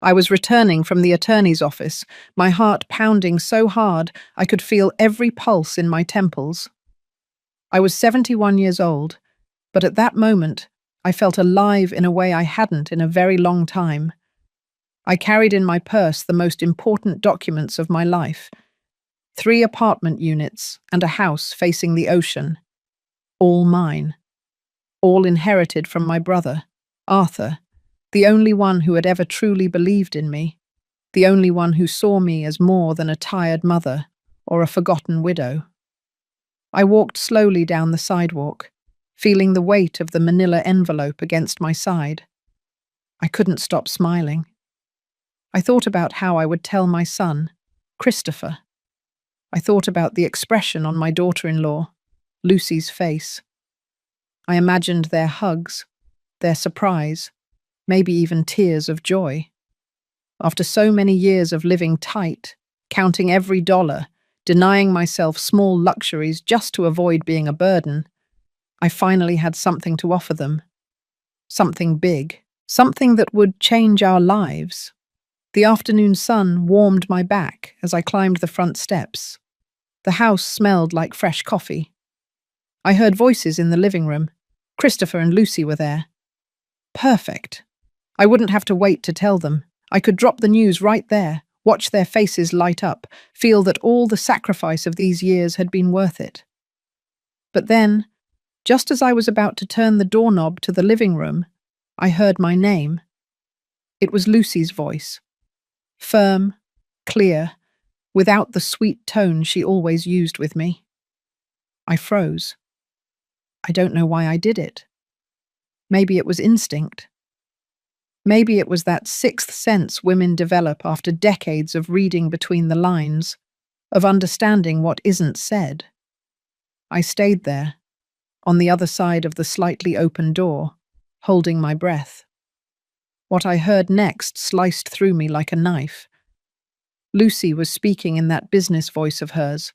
I was returning from the attorney's office, my heart pounding so hard I could feel every pulse in my temples. I was 71 years old, but at that moment, I felt alive in a way I hadn't in a very long time. I carried in my purse the most important documents of my life: 3 apartment units and a house facing the ocean. All mine. All inherited from my brother, Arthur, the only one who had ever truly believed in me, the only one who saw me as more than a tired mother or a forgotten widow. I walked slowly down the sidewalk, feeling the weight of the manila envelope against my side. I couldn't stop smiling. I thought about how I would tell my son, Christopher. I thought about the expression on my daughter-in-law, Lucy's face. I imagined their hugs, their surprise, maybe even tears of joy. After so many years of living tight, counting every dollar, denying myself small luxuries just to avoid being a burden, I finally had something to offer them. Something big, something that would change our lives. The afternoon sun warmed my back as I climbed the front steps. The house smelled like fresh coffee. I heard voices in the living room. Christopher and Lucy were there. Perfect. I wouldn't have to wait to tell them. I could drop the news right there, watch their faces light up, feel that all the sacrifice of these years had been worth it. But then, just as I was about to turn the doorknob to the living room, I heard my name. It was Lucy's voice. Firm, clear, without the sweet tone she always used with me. I froze. I don't know why I did it. Maybe it was instinct. Maybe it was that sixth sense women develop after decades of reading between the lines, of understanding what isn't said. I stayed there, on the other side of the slightly open door, holding my breath. What I heard next sliced through me like a knife. Lucy was speaking in that business voice of hers,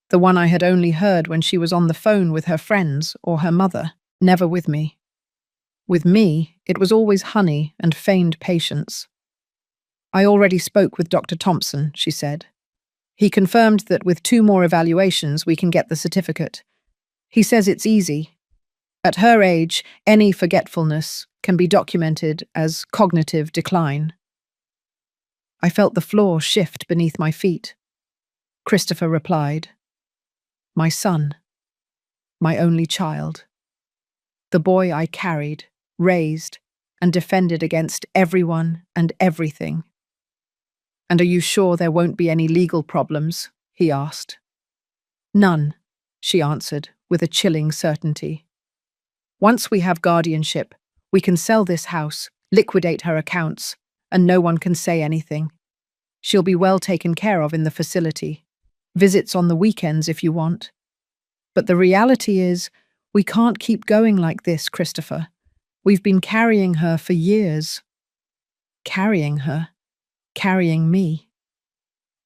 the one I had only heard when she was on the phone with her friends or her mother, never with me. With me, it was always honey and feigned patience. I already spoke with Dr. Thompson, she said. He confirmed that with 2 more evaluations we can get the certificate. He says it's easy. At her age, any forgetfulness can be documented as cognitive decline. I felt the floor shift beneath my feet. Christopher replied, "My son, my only child. The boy I carried, raised, and defended against everyone and everything." "And are you sure there won't be any legal problems?" he asked. "None," she answered with a chilling certainty. "Once we have guardianship, we can sell this house, liquidate her accounts, and no one can say anything. She'll be well taken care of in the facility. Visits on the weekends if you want. But the reality is, we can't keep going like this, Christopher. We've been carrying her for years." Carrying her. Carrying me.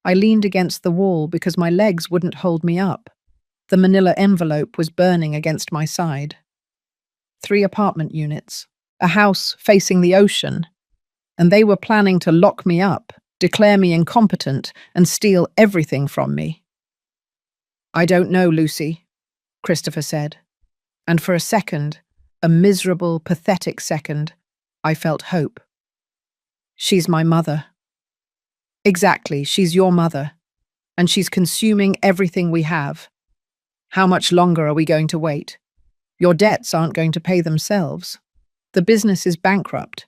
I leaned against the wall because my legs wouldn't hold me up. The manila envelope was burning against my side. 3 apartment units, a house facing the ocean, and they were planning to lock me up, declare me incompetent, and steal everything from me. "I don't know, Lucy," Christopher said, and for a second, a miserable, pathetic second, I felt hope. "She's my mother." "Exactly, she's your mother, and she's consuming everything we have. How much longer are we going to wait? Your debts aren't going to pay themselves. The business is bankrupt.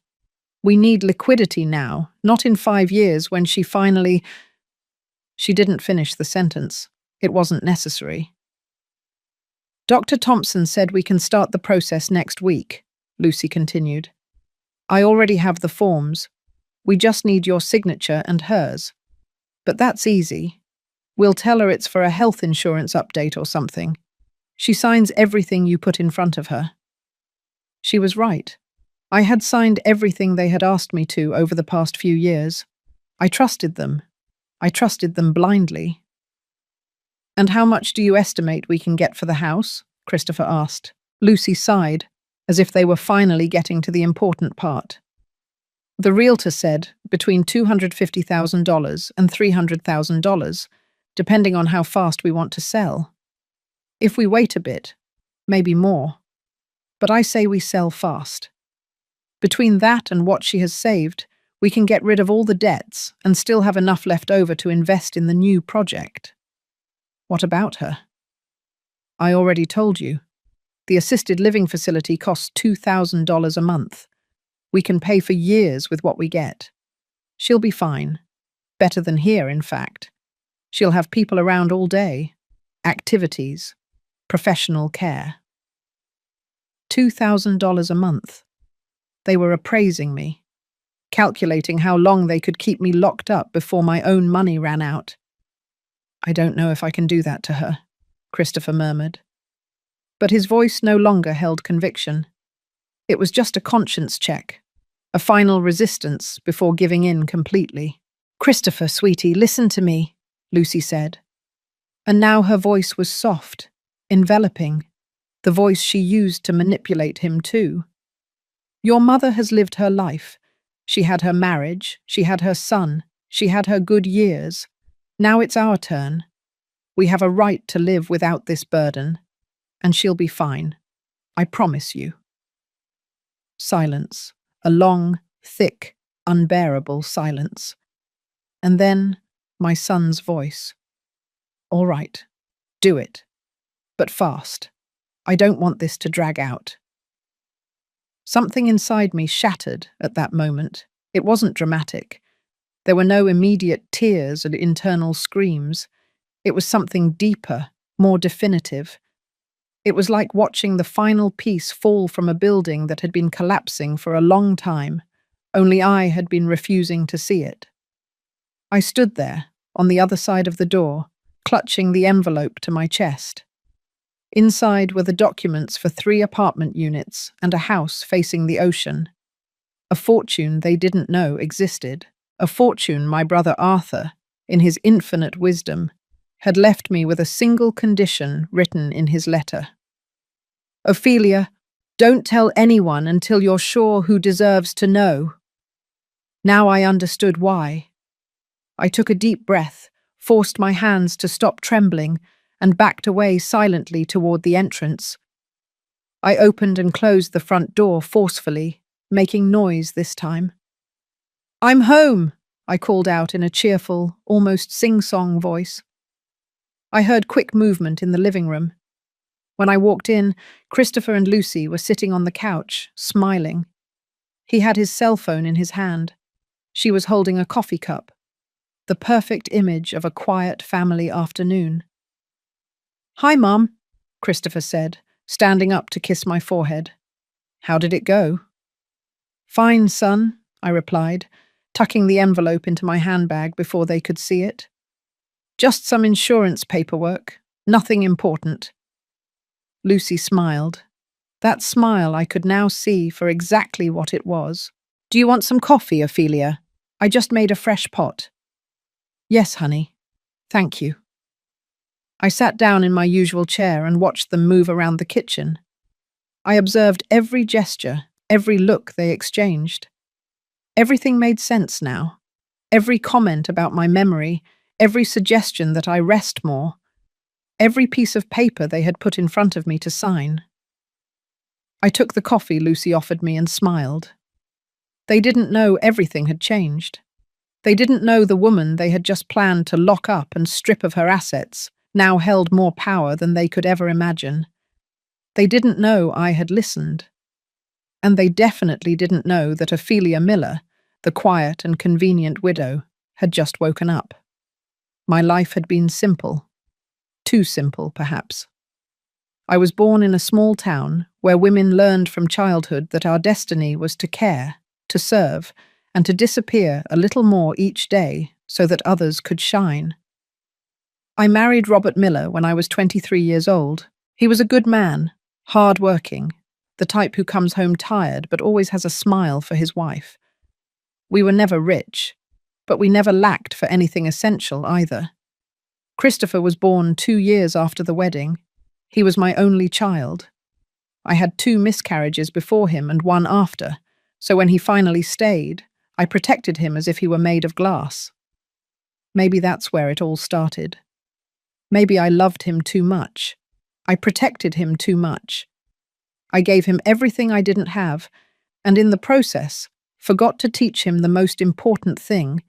We need liquidity now, not in 5 years when she finally—" She didn't finish the sentence. It wasn't necessary. "Dr. Thompson said we can start the process next week," Lucy continued. "I already have the forms. We just need your signature and hers. But that's easy. We'll tell her it's for a health insurance update or something. She signs everything you put in front of her." She was right. I had signed everything they had asked me to over the past few years. I trusted them. I trusted them blindly. "And how much do you estimate we can get for the house?" Christopher asked. Lucy sighed, as if they were finally getting to the important part. The realtor said between $250,000 and $300,000, depending on how fast we want to sell. If we wait a bit, maybe more. But I say we sell fast. Between that and what she has saved, we can get rid of all the debts and still have enough left over to invest in the new project. What about her? I already told you. The assisted living facility costs $2,000 a month. We can pay for years with what we get. She'll be fine. Better than here, in fact. She'll have people around all day. Activities. Professional care. $2,000 a month. They were appraising me, calculating how long they could keep me locked up before my own money ran out. I don't know if I can do that to her, Christopher murmured. But his voice no longer held conviction. It was just a conscience check, a final resistance before giving in completely. Christopher, sweetie, listen to me, Lucy said. And now her voice was soft, enveloping, the voice she used to manipulate him too. Your mother has lived her life. She had her marriage, she had her son, she had her good years. Now it's our turn. We have a right to live without this burden, and she'll be fine. I promise you. Silence, a long, thick, unbearable silence. And then my son's voice. All right, do it, but fast. I don't want this to drag out. Something inside me shattered at that moment. It wasn't dramatic. There were no immediate tears and internal screams. It was something deeper, more definitive. It was like watching the final piece fall from a building that had been collapsing for a long time, only I had been refusing to see it. I stood there, on the other side of the door, clutching the envelope to my chest. Inside were the documents for 3 apartment units and a house facing the ocean. A fortune they didn't know existed. A fortune my brother Arthur, in his infinite wisdom, had left me with a single condition written in his letter. Ophelia, don't tell anyone until you're sure who deserves to know. Now I understood why. I took a deep breath, forced my hands to stop trembling, and backed away silently toward the entrance. I opened and closed the front door forcefully, making noise this time. I'm home, I called out in a cheerful, almost sing-song voice. I heard quick movement in the living room. When I walked in, Christopher and Lucy were sitting on the couch, smiling. He had his cell phone in his hand. She was holding a coffee cup, the perfect image of a quiet family afternoon. Hi, Mum, Christopher said, standing up to kiss my forehead. How did it go? Fine, son, I replied, tucking the envelope into my handbag before they could see it. Just some insurance paperwork, nothing important. Lucy smiled. That smile I could now see for exactly what it was. Do you want some coffee, Ophelia? I just made a fresh pot. Yes, honey. Thank you. I sat down in my usual chair and watched them move around the kitchen. I observed every gesture, every look they exchanged. Everything made sense now. Every comment about my memory, every suggestion that I rest more, every piece of paper they had put in front of me to sign. I took the coffee Lucy offered me and smiled. They didn't know everything had changed. They didn't know the woman they had just planned to lock up and strip of her assets now held more power than they could ever imagine. They didn't know I had listened. And they definitely didn't know that Ophelia Miller, the quiet and convenient widow, had just woken up. My life had been simple. Too simple, perhaps. I was born in a small town where women learned from childhood that our destiny was to care, to serve, and to disappear a little more each day so that others could shine. I married Robert Miller when I was 23 years old. He was a good man, hard-working, the type who comes home tired but always has a smile for his wife. We were never rich, but we never lacked for anything essential either. Christopher was born 2 years after the wedding. He was my only child. I had 2 miscarriages before him and 1 after, so when he finally stayed, I protected him as if he were made of glass. Maybe that's where it all started. Maybe I loved him too much. I protected him too much. I gave him everything I didn't have, and in the process, forgot to teach him the most important thing,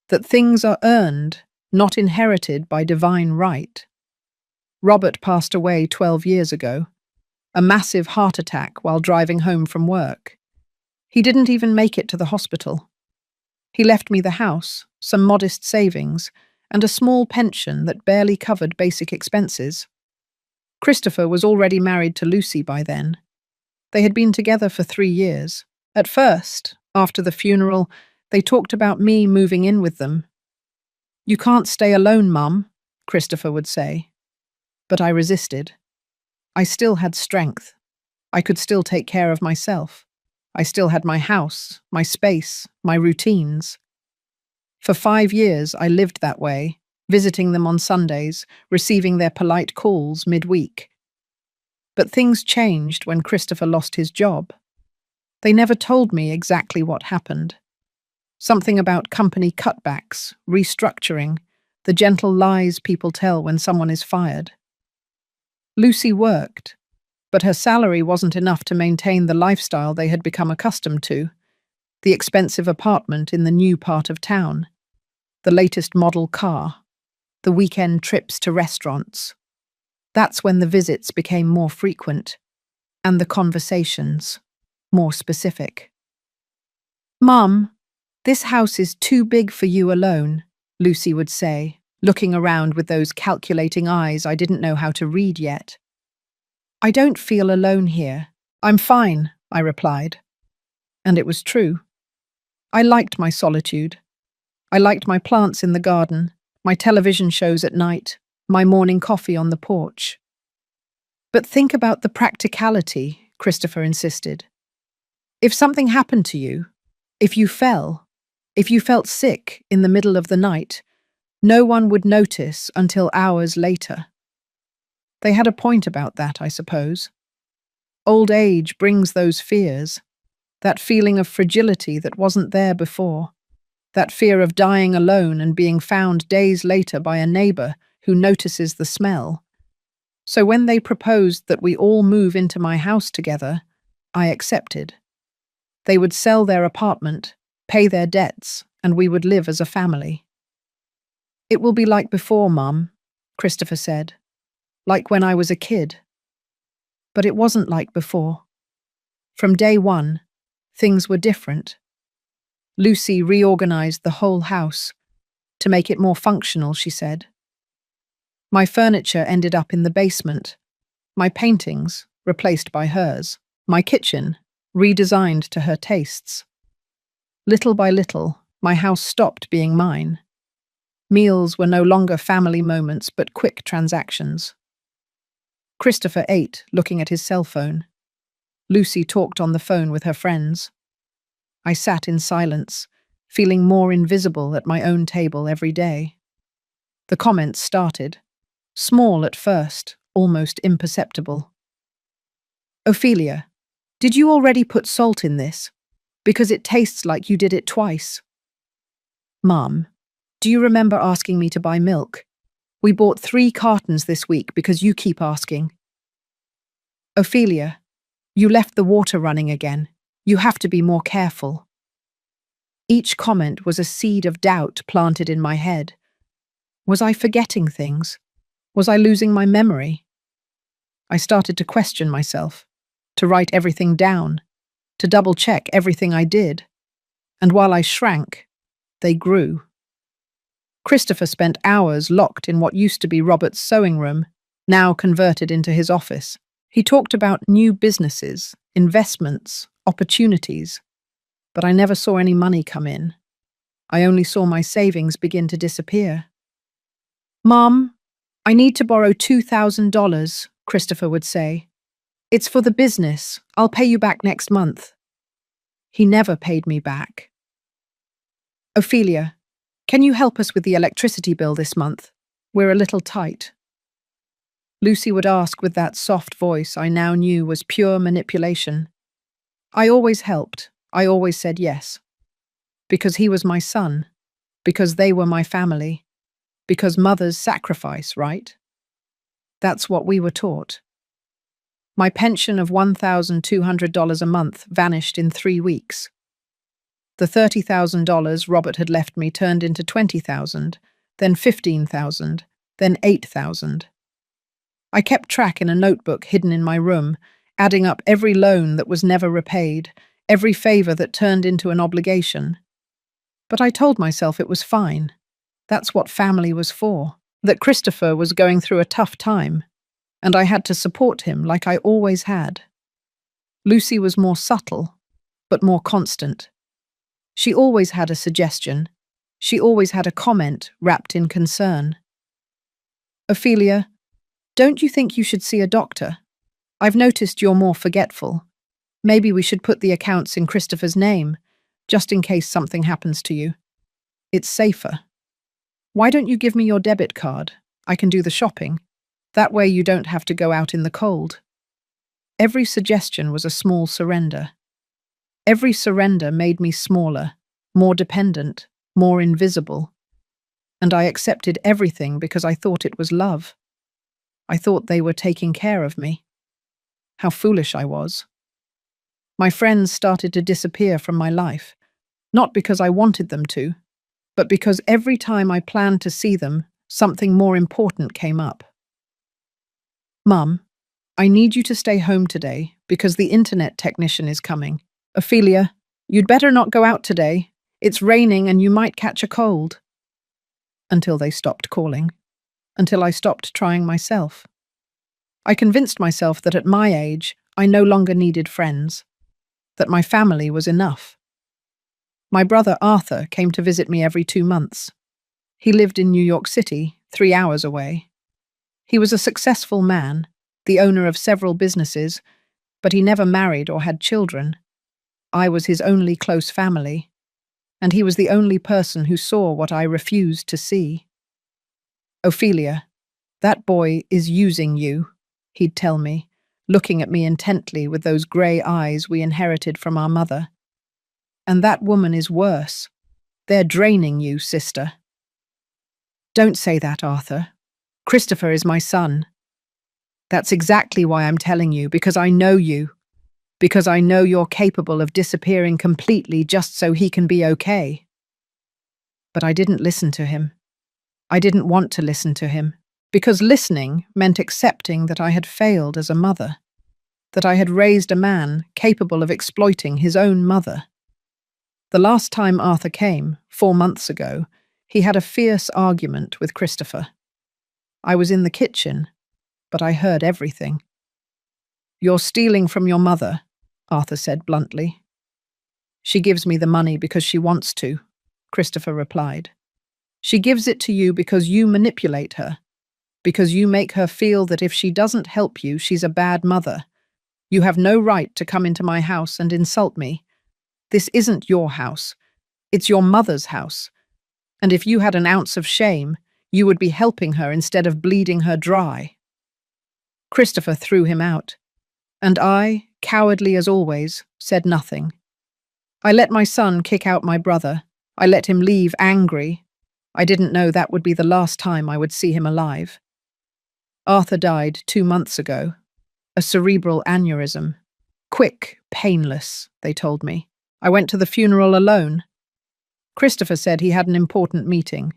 that things are earned, not inherited by divine right. Robert passed away 12 years ago, a massive heart attack while driving home from work. He didn't even make it to the hospital. He left me the house, some modest savings, and a small pension that barely covered basic expenses. Christopher was already married to Lucy by then. They had been together for 3 years. At first, after the funeral, they talked about me moving in with them. "You can't stay alone, Mum," Christopher would say. But I resisted. I still had strength. I could still take care of myself. I still had my house, my space, my routines. For 5 years, I lived that way, visiting them on Sundays, receiving their polite calls midweek. But things changed when Christopher lost his job. They never told me exactly what happened. Something about company cutbacks, restructuring, the gentle lies people tell when someone is fired. Lucy worked, but her salary wasn't enough to maintain the lifestyle they had become accustomed to, the expensive apartment in the new part of town, the latest model car, the weekend trips to restaurants. That's when the visits became more frequent, and the conversations more specific. "Mum, this house is too big for you alone," Lucy would say, looking around with those calculating eyes I didn't know how to read yet. "I don't feel alone here. I'm fine," I replied. And it was true. I liked my solitude. I liked my plants in the garden, my television shows at night, my morning coffee on the porch. "But think about the practicality," Christopher insisted. "If something happened to you, if you fell, if you felt sick in the middle of the night, no one would notice until hours later." They had a point about that, I suppose. Old age brings those fears, that feeling of fragility that wasn't there before, that fear of dying alone and being found days later by a neighbor who notices the smell. So when they proposed that we all move into my house together, I accepted. They would sell their apartment, pay their debts, and we would live as a family. "It will be like before, Mum," Christopher said. "Like when I was a kid." But it wasn't like before. From day one, things were different. Lucy reorganized the whole house to make it more functional, she said. My furniture ended up in the basement, my paintings replaced by hers, my kitchen redesigned to her tastes. Little by little, my house stopped being mine. Meals were no longer family moments but quick transactions. Christopher ate, looking at his cell phone. Lucy talked on the phone with her friends. I sat in silence, feeling more invisible at my own table every day. The comments started, small at first, almost imperceptible. "Ophelia, did you already put salt in this? Because it tastes like you did it twice." "Mum, do you remember asking me to buy milk? We bought 3 cartons this week because you keep asking." "Ophelia, you left the water running again. You have to be more careful." Each comment was a seed of doubt planted in my head. Was I forgetting things? Was I losing my memory? I started to question myself, to write everything down, to double-check everything I did. And while I shrank, they grew. Christopher spent hours locked in what used to be Robert's sewing room, now converted into his office. He talked about new businesses, investments, opportunities, but I never saw any money come in. I only saw my savings begin to disappear. "Mom, I need to borrow $2,000, Christopher would say. "It's for the business. I'll pay you back next month." He never paid me back. "Ophelia, can you help us with the electricity bill this month? We're a little tight." Lucy would ask with that soft voice I now knew was pure manipulation. I always helped. I always said yes. Because he was my son, because they were my family, because mothers sacrifice, right? That's what we were taught. My pension of $1,200 a month vanished in 3 weeks. The $30,000 Robert had left me turned into $20,000, then $15,000, then $8,000. I kept track in a notebook hidden in my room, adding up every loan that was never repaid, every favor that turned into an obligation. But I told myself it was fine. That's what family was for. That Christopher was going through a tough time, and I had to support him like I always had. Lucy was more subtle, but more constant. She always had a suggestion. She always had a comment wrapped in concern. Ophelia, don't you think you should see a doctor? I've noticed you're more forgetful. Maybe we should put the accounts in Christopher's name, just in case something happens to you. It's safer. Why don't you give me your debit card? I can do the shopping. That way you don't have to go out in the cold. Every suggestion was a small surrender. Every surrender made me smaller, more dependent, more invisible. And I accepted everything because I thought it was love. I thought they were taking care of me. How foolish I was. My friends started to disappear from my life, not because I wanted them to, but because every time I planned to see them, something more important came up. Mum, I need you to stay home today because the internet technician is coming. Ophelia, you'd better not go out today. It's raining and you might catch a cold. Until they stopped calling. Until I stopped trying myself. I convinced myself that at my age, I no longer needed friends. That my family was enough. My brother Arthur came to visit me every 2 months. He lived in New York City, 3 hours away. He was a successful man, the owner of several businesses, but he never married or had children. I was his only close family, and he was the only person who saw what I refused to see. Ophelia, that boy is using you, he'd tell me, looking at me intently with those grey eyes we inherited from our mother. And that woman is worse. They're draining you, sister. Don't say that, Arthur. Christopher is my son. That's exactly why I'm telling you, because I know you. Because I know you're capable of disappearing completely just so he can be okay. But I didn't listen to him. I didn't want to listen to him, because listening meant accepting that I had failed as a mother, that I had raised a man capable of exploiting his own mother. The last time Arthur came, 4 months ago, he had a fierce argument with Christopher. I was in the kitchen, but I heard everything. You're stealing from your mother, Arthur said bluntly. She gives me the money because she wants to, Christopher replied. She gives it to you because you manipulate her, because you make her feel that if she doesn't help you, she's a bad mother. You have no right to come into my house and insult me. This isn't your house. It's your mother's house. And if you had an ounce of shame, you would be helping her instead of bleeding her dry. Christopher threw him out, and I, cowardly as always, said nothing. I let my son kick out my brother. I let him leave angry. I didn't know that would be the last time I would see him alive. Arthur died 2 months ago. A cerebral aneurysm. Quick, painless, they told me. I went to the funeral alone. Christopher said he had an important meeting.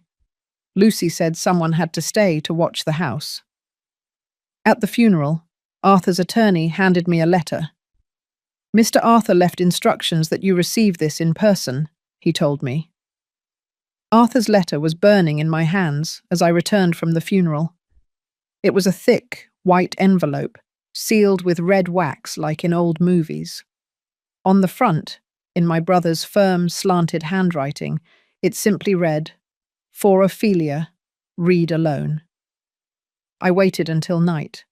Lucy said someone had to stay to watch the house. At the funeral, Arthur's attorney handed me a letter. Mr. Arthur left instructions that you receive this in person, he told me. Arthur's letter was burning in my hands as I returned from the funeral. It was a thick, white envelope, sealed with red wax like in old movies. On the front, in my brother's firm, slanted handwriting, it simply read, "For Ophelia, read alone." I waited until night.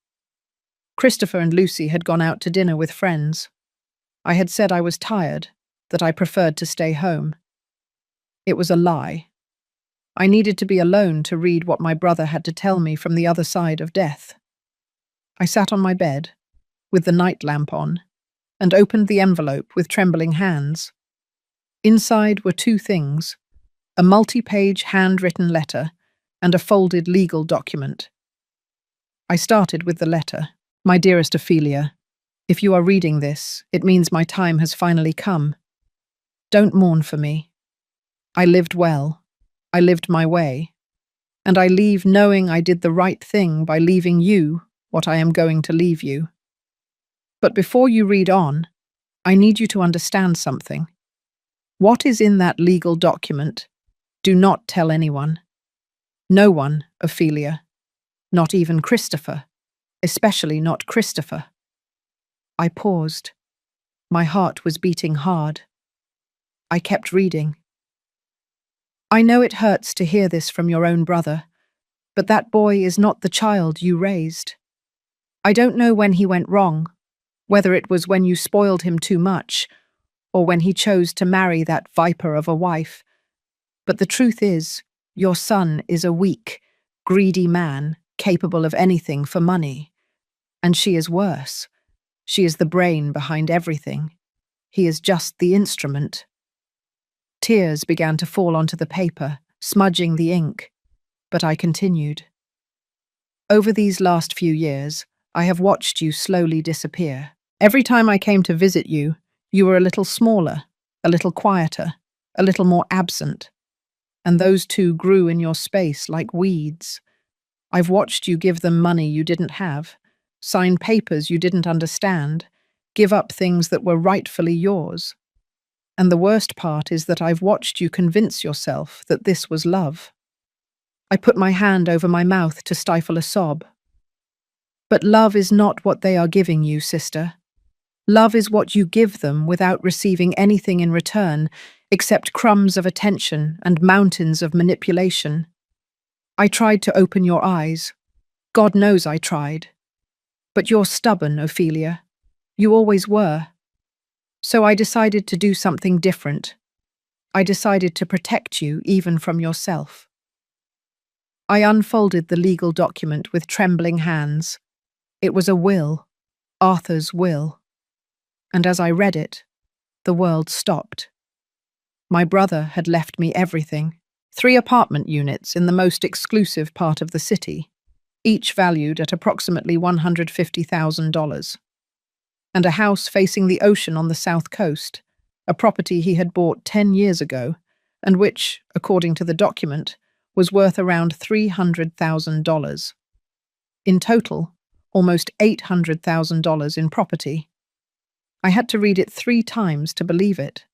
Christopher and Lucy had gone out to dinner with friends. I had said I was tired, that I preferred to stay home. It was a lie. I needed to be alone to read what my brother had to tell me from the other side of death. I sat on my bed, with the night lamp on, and opened the envelope with trembling hands. Inside were two things: a multi-page handwritten letter and a folded legal document. I started with the letter. My dearest Ophelia, if you are reading this, it means my time has finally come. Don't mourn for me. I lived well. I lived my way. And I leave knowing I did the right thing by leaving you what I am going to leave you. But before you read on, I need you to understand something. What is in that legal document? Do not tell anyone. No one, Ophelia. Not even Christopher. Especially not Christopher. I paused. My heart was beating hard. I kept reading. I know it hurts to hear this from your own brother, but that boy is not the child you raised. I don't know when he went wrong, whether it was when you spoiled him too much, or when he chose to marry that viper of a wife. But the truth is, your son is a weak, greedy man capable of anything for money. And she is worse. She is the brain behind everything. He is just the instrument. Tears began to fall onto the paper, smudging the ink, but I continued. Over these last few years, I have watched you slowly disappear. Every time I came to visit you, you were a little smaller, a little quieter, a little more absent. And those two grew in your space like weeds. I've watched you give them money you didn't have, sign papers you didn't understand, give up things that were rightfully yours. And the worst part is that I've watched you convince yourself that this was love. I put my hand over my mouth to stifle a sob. But love is not what they are giving you, sister. Love is what you give them without receiving anything in return except crumbs of attention and mountains of manipulation. I tried to open your eyes. God knows I tried. But you're stubborn, Ophelia. You always were. So I decided to do something different. I decided to protect you even from yourself. I unfolded the legal document with trembling hands. It was a will, Arthur's will. And as I read it, the world stopped. My brother had left me everything: 3 apartment units in the most exclusive part of the city, each valued at approximately $150,000. And a house facing the ocean on the south coast, a property he had bought 10 years ago, and which, according to the document, was worth around $300,000. In total, almost $800,000 in property. I had to read it 3 times to believe it.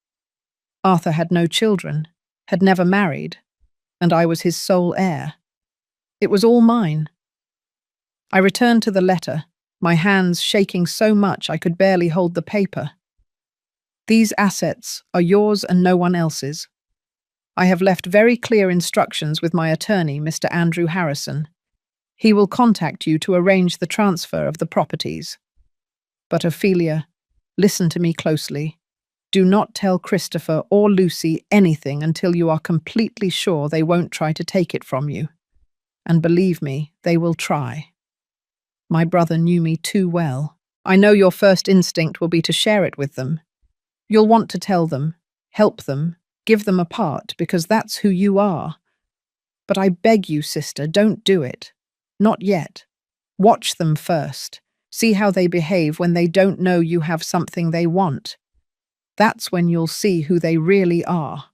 Arthur had no children, had never married, and I was his sole heir. It was all mine. I returned to the letter, my hands shaking so much I could barely hold the paper. These assets are yours and no one else's. I have left very clear instructions with my attorney, Mr. Andrew Harrison. He will contact you to arrange the transfer of the properties. But Ophelia, listen to me closely. Do not tell Christopher or Lucy anything until you are completely sure they won't try to take it from you. And believe me, they will try. My brother knew me too well. I know your first instinct will be to share it with them. You'll want to tell them, help them, give them a part, because that's who you are. But I beg you, sister, don't do it. Not yet. Watch them first. See how they behave when they don't know you have something they want. That's when you'll see who they really are.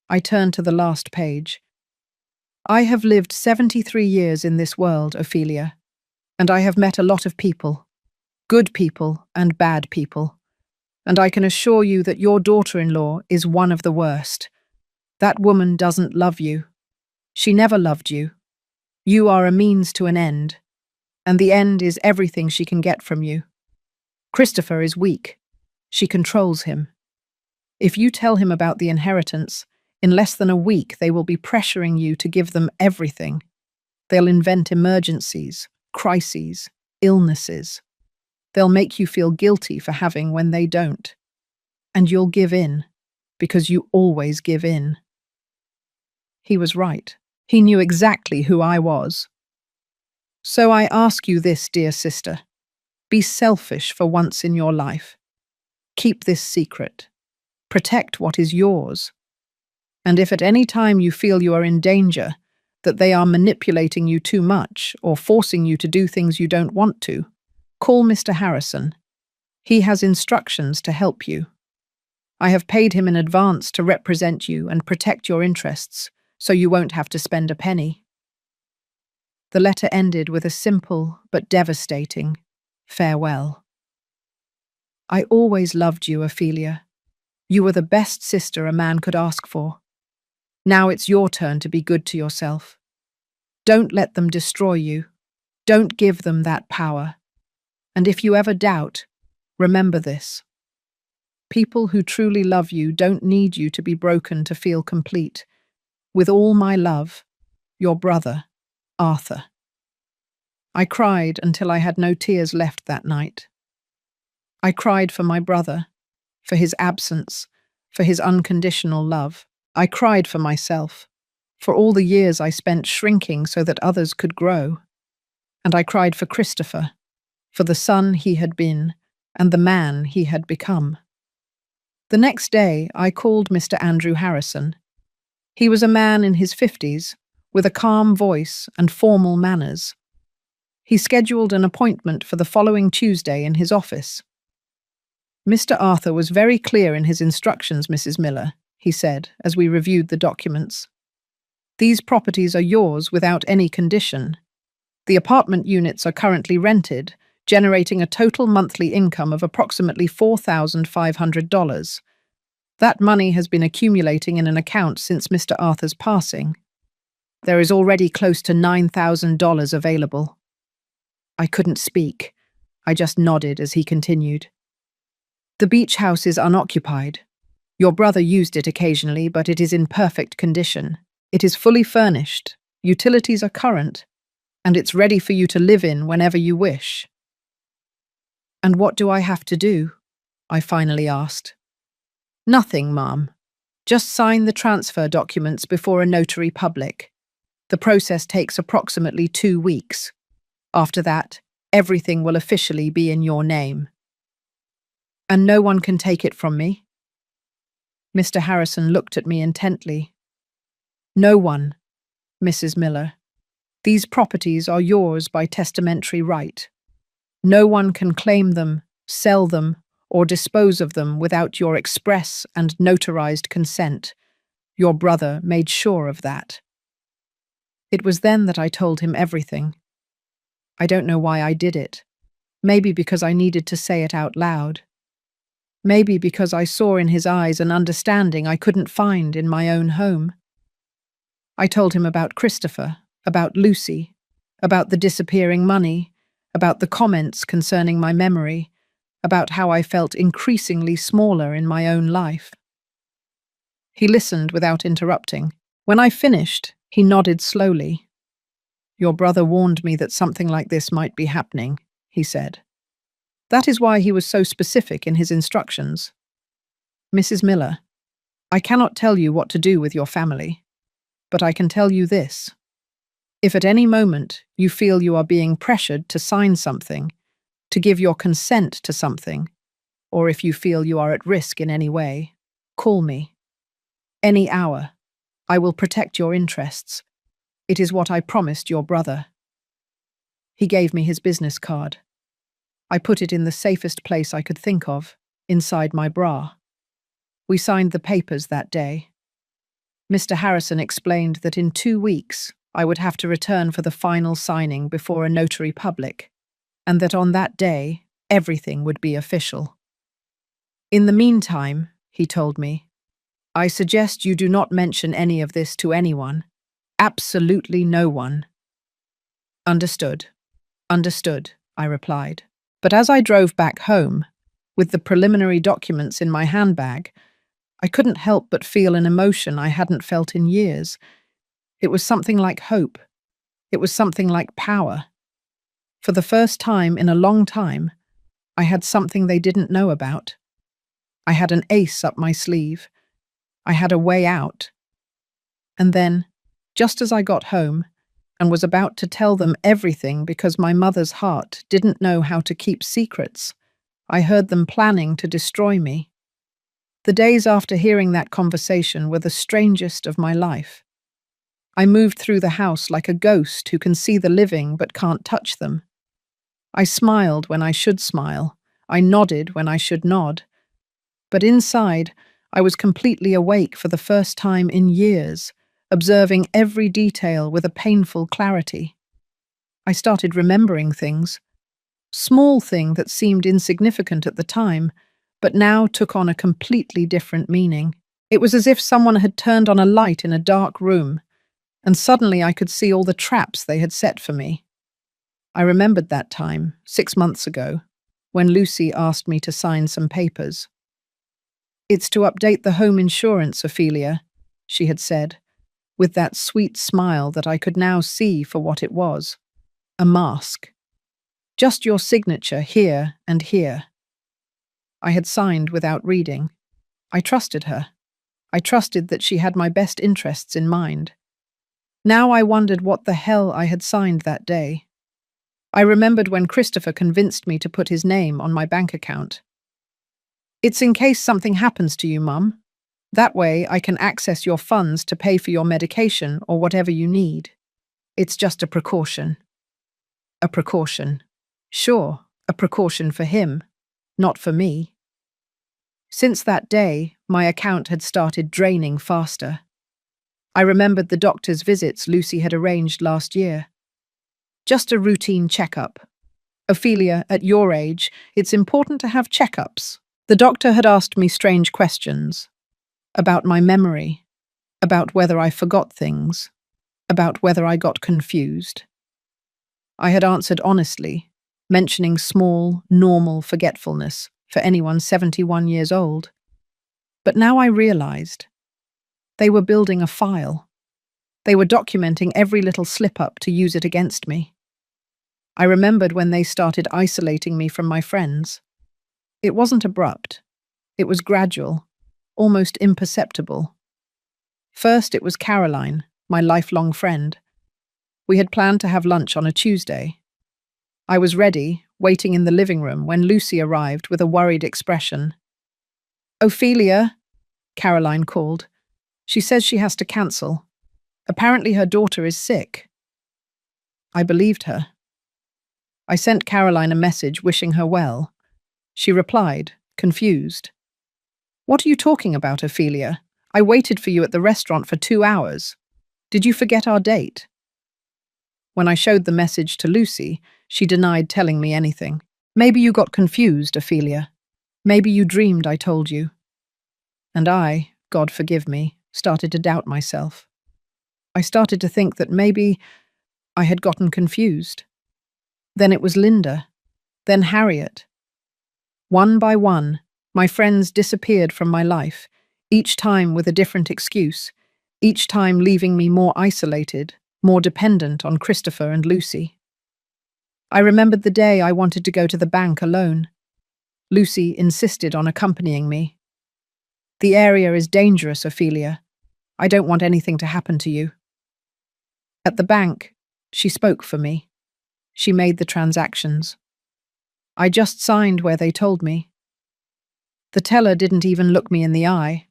I turned to the last page. I have lived 73 years in this world, Ophelia, and I have met a lot of people, good people and bad people, and I can assure you that your daughter-in-law is one of the worst. That woman doesn't love you. She never loved you. You are a means to an end, and the end is everything she can get from you. Christopher is weak. She controls him. If you tell him about the inheritance, in less than a week they will be pressuring you to give them everything. They'll invent emergencies, crises, illnesses. They'll make you feel guilty for having when they don't. And you'll give in, because you always give in. He was right. He knew exactly who I was. So I ask you this, dear sister. Be selfish for once in your life. Keep this secret. Protect what is yours. And if at any time you feel you are in danger, that they are manipulating you too much or forcing you to do things you don't want to, call Mr. Harrison. He has instructions to help you. I have paid him in advance to represent you and protect your interests, so you won't have to spend a penny. The letter ended with a simple but devastating farewell. I always loved you, Ophelia. You were the best sister a man could ask for. Now it's your turn to be good to yourself. Don't let them destroy you. Don't give them that power. And if you ever doubt, remember this. People who truly love you don't need you to be broken to feel complete. With all my love, your brother, Arthur. I cried until I had no tears left that night. I cried for my brother, for his absence, for his unconditional love. I cried for myself, for all the years I spent shrinking so that others could grow. And I cried for Christopher, for the son he had been and the man he had become. The next day, I called Mr. Andrew Harrison. He was a man in his 50s, with a calm voice and formal manners. He scheduled an appointment for the following Tuesday in his office. Mr. Arthur was very clear in his instructions, Mrs. Miller, he said, as we reviewed the documents. These properties are yours without any condition. The apartment units are currently rented, generating a total monthly income of approximately $4,500. That money has been accumulating in an account since Mr. Arthur's passing. There is already close to $9,000 available. I couldn't speak. I just nodded as he continued. The beach house is unoccupied. Your brother used it occasionally, but it is in perfect condition. It is fully furnished, utilities are current, and it's ready for you to live in whenever you wish. And what do I have to do? I finally asked. Nothing, Ma'am. Just sign the transfer documents before a notary public. The process takes approximately 2 weeks. After that, everything will officially be in your name. And no one can take it from me? Mr. Harrison looked at me intently. No one, Mrs. Miller. These properties are yours by testamentary right. No one can claim them, sell them, or dispose of them without your express and notarized consent. Your brother made sure of that. It was then that I told him everything. I don't know why I did it. Maybe because I needed to say it out loud. Maybe because I saw in his eyes an understanding I couldn't find in my own home. I told him about Christopher, about Lucy, about the disappearing money, about the comments concerning my memory, about how I felt increasingly smaller in my own life. He listened without interrupting. When I finished, he nodded slowly. Your brother warned me that something like this might be happening, he said. That is why he was so specific in his instructions. Mrs. Miller, I cannot tell you what to do with your family, but I can tell you this. If at any moment you feel you are being pressured to sign something, to give your consent to something, or if you feel you are at risk in any way, call me. Any hour. I will protect your interests. It is what I promised your brother. He gave me his business card. I put it in the safest place I could think of, inside my bra. We signed the papers that day. Mr. Harrison explained that in 2 weeks I would have to return for the final signing before a notary public, and that on that day everything would be official. In the meantime, he told me, I suggest you do not mention any of this to anyone. Absolutely no one. Understood. Understood, I replied. But as I drove back home, with the preliminary documents in my handbag, I couldn't help but feel an emotion I hadn't felt in years. It was something like hope. It was something like power. For the first time in a long time, I had something they didn't know about. I had an ace up my sleeve. I had a way out. And then, just as I got home, and was about to tell them everything because my mother's heart didn't know how to keep secrets, I heard them planning to destroy me. The days after hearing that conversation were the strangest of my life. I moved through the house like a ghost who can see the living but can't touch them. I smiled when I should smile. I nodded when I should nod. But inside, I was completely awake for the first time in years, observing every detail with a painful clarity. I started remembering things. Small thing that seemed insignificant at the time, but now took on a completely different meaning. It was as if someone had turned on a light in a dark room, and suddenly I could see all the traps they had set for me. I remembered that time, 6 months ago, when Lucy asked me to sign some papers. "It's to update the home insurance, Ophelia," she had said, with that sweet smile that I could now see for what it was. A mask. "Just your signature here and here." I had signed without reading. I trusted her. I trusted that she had my best interests in mind. Now I wondered what the hell I had signed that day. I remembered when Christopher convinced me to put his name on my bank account. "It's in case something happens to you, Mum. That way I can access your funds to pay for your medication or whatever you need. It's just a precaution." A precaution. Sure, a precaution for him, not for me. Since that day, my account had started draining faster. I remembered the doctor's visits Lucy had arranged last year. Just a routine checkup. "Ophelia, at your age, it's important to have checkups." The doctor had asked me strange questions. About my memory. About whether I forgot things. About whether I got confused. I had answered honestly, mentioning small, normal forgetfulness for anyone 71 years old. But now I realized they were building a file. They were documenting every little slip-up to use it against me. I remembered when they started isolating me from my friends. It wasn't abrupt. It was gradual, almost imperceptible. First, it was Caroline, my lifelong friend. We had planned to have lunch on a Tuesday. I was ready, waiting in the living room, when Lucy arrived with a worried expression. "Ophelia," Caroline called. "She says she has to cancel. Apparently her daughter is sick." I believed her. I sent Caroline a message wishing her well. She replied, confused. "What are you talking about, Ophelia? I waited for you at the restaurant for 2 hours. Did you forget our date?" When I showed the message to Lucy, she denied telling me anything. "Maybe you got confused, Ophelia. Maybe you dreamed I told you." And I, God forgive me, started to doubt myself. I started to think that maybe I had gotten confused. Then it was Linda. Then Harriet. One by one, my friends disappeared from my life, each time with a different excuse, each time leaving me more isolated, more dependent on Christopher and Lucy. I remembered the day I wanted to go to the bank alone. Lucy insisted on accompanying me. "The area is dangerous, Ophelia. I don't want anything to happen to you." At the bank, she spoke for me. She made the transactions. I just signed where they told me. The teller didn't even look me in the eye.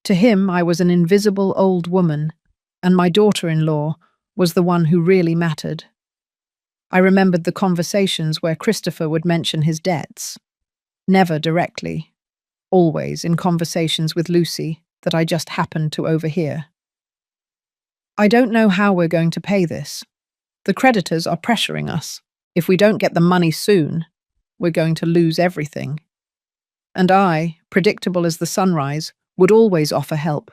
To him, I was an invisible old woman, and my daughter-in-law was the one who really mattered. I remembered the conversations where Christopher would mention his debts. Never directly, always in conversations with Lucy that I just happened to overhear. "I don't know how we're going to pay this. The creditors are pressuring us. If we don't get the money soon, we're going to lose everything." And I, predictable as the sunrise, would always offer help.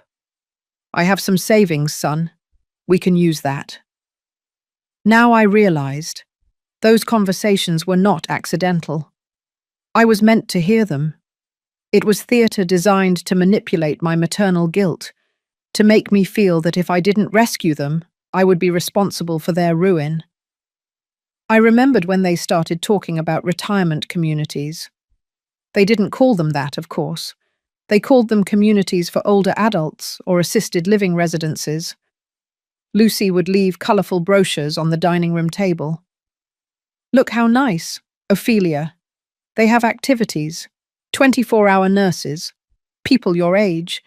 "I have some savings, son. We can use that." Now I realized those conversations were not accidental. I was meant to hear them. It was theatre designed to manipulate my maternal guilt, to make me feel that if I didn't rescue them, I would be responsible for their ruin. I remembered when they started talking about retirement communities. They didn't call them that, of course. They called them communities for older adults or assisted living residences. Lucy would leave colourful brochures on the dining room table. "Look how nice, Ophelia. They have activities, 24-hour nurses, people your age.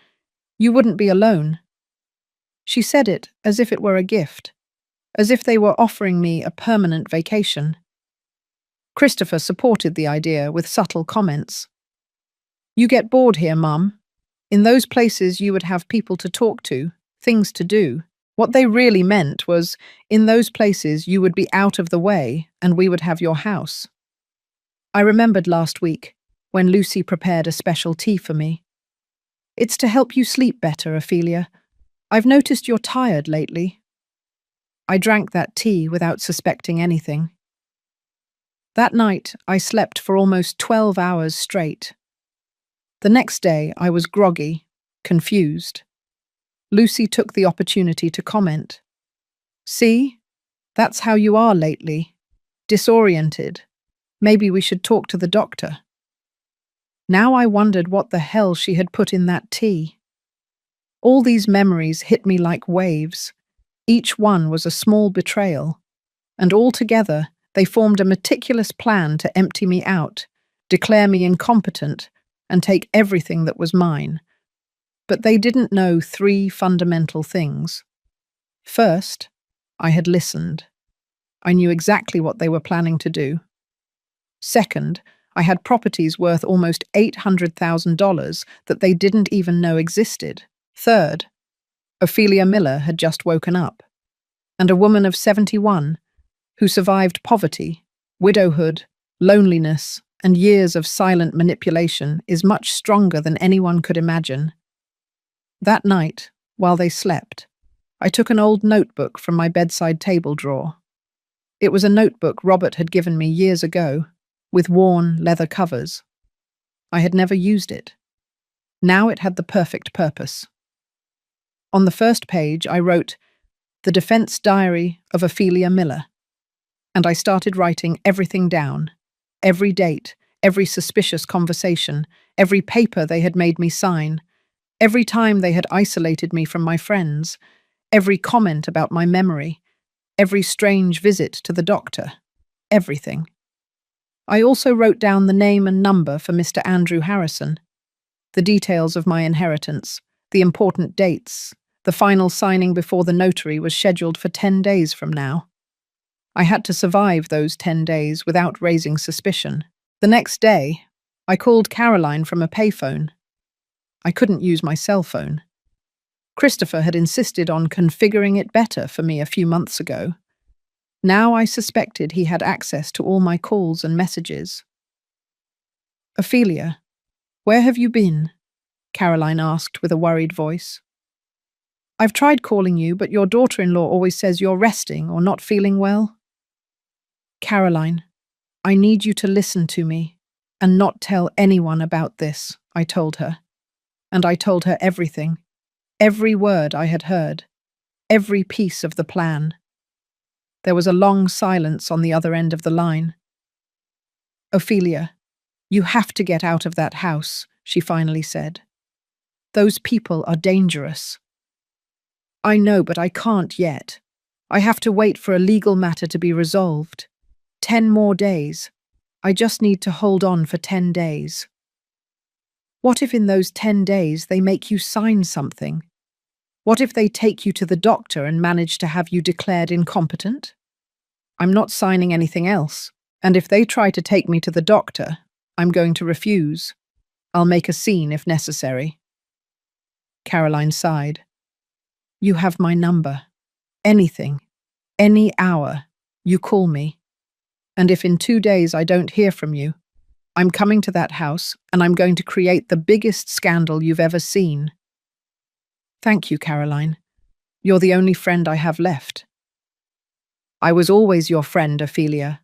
You wouldn't be alone." She said it as if it were a gift, as if they were offering me a permanent vacation. Christopher supported the idea with subtle comments. "You get bored here, Mum. In those places you would have people to talk to, things to do." What they really meant was, in those places you would be out of the way and we would have your house. I remembered last week, when Lucy prepared a special tea for me. "It's to help you sleep better, Ophelia. I've noticed you're tired lately." I drank that tea without suspecting anything. That night, I slept for almost 12 hours straight. The next day, I was groggy, confused. Lucy took the opportunity to comment. "See? That's how you are lately. Disoriented. Maybe we should talk to the doctor." Now I wondered what the hell she had put in that tea. All these memories hit me like waves. Each one was a small betrayal, and all together they formed a meticulous plan to empty me out, declare me incompetent, and take everything that was mine. But they didn't know 3 fundamental things. First, I had listened. I knew exactly what they were planning to do. Second, I had properties worth almost $800,000 that they didn't even know existed. Third, Ophelia Miller had just woken up, and a woman of 71, who survived poverty, widowhood, loneliness, and years of silent manipulation, is much stronger than anyone could imagine. That night, while they slept, I took an old notebook from my bedside table drawer. It was a notebook Robert had given me years ago, with worn leather covers. I had never used it. Now it had the perfect purpose. On the first page, I wrote, "The Defense Diary of Ophelia Miller," and I started writing everything down, every date, every suspicious conversation, every paper they had made me sign, every time they had isolated me from my friends, every comment about my memory, every strange visit to the doctor, everything. I also wrote down the name and number for Mr. Andrew Harrison, the details of my inheritance, the important dates, the final signing before the notary was scheduled for 10 days from now. I had to survive those 10 days without raising suspicion. The next day, I called Caroline from a payphone. I couldn't use my cell phone. Christopher had insisted on configuring it better for me a few months ago. Now I suspected he had access to all my calls and messages. "Ophelia, where have you been?" Caroline asked with a worried voice. "I've tried calling you, but your daughter-in-law always says you're resting or not feeling well." "Caroline, I need you to listen to me and not tell anyone about this," I told her. And I told her everything, every word I had heard, every piece of the plan. There was a long silence on the other end of the line. "Ophelia, you have to get out of that house," she finally said. "Those people are dangerous." "I know, but I can't yet. I have to wait for a legal matter to be resolved. 10 more days. I just need to hold on for 10 days. What if in those 10 days they make you sign something? What if they take you to the doctor and manage to have you declared incompetent? I'm not signing anything else, and if they try to take me to the doctor, I'm going to refuse. I'll make a scene if necessary." Caroline sighed. "You have my number. Anything, any hour, you call me. And if in 2 days I don't hear from you, I'm coming to that house and I'm going to create the biggest scandal you've ever seen." "Thank you, Caroline. You're the only friend I have left." "I was always your friend, Ophelia.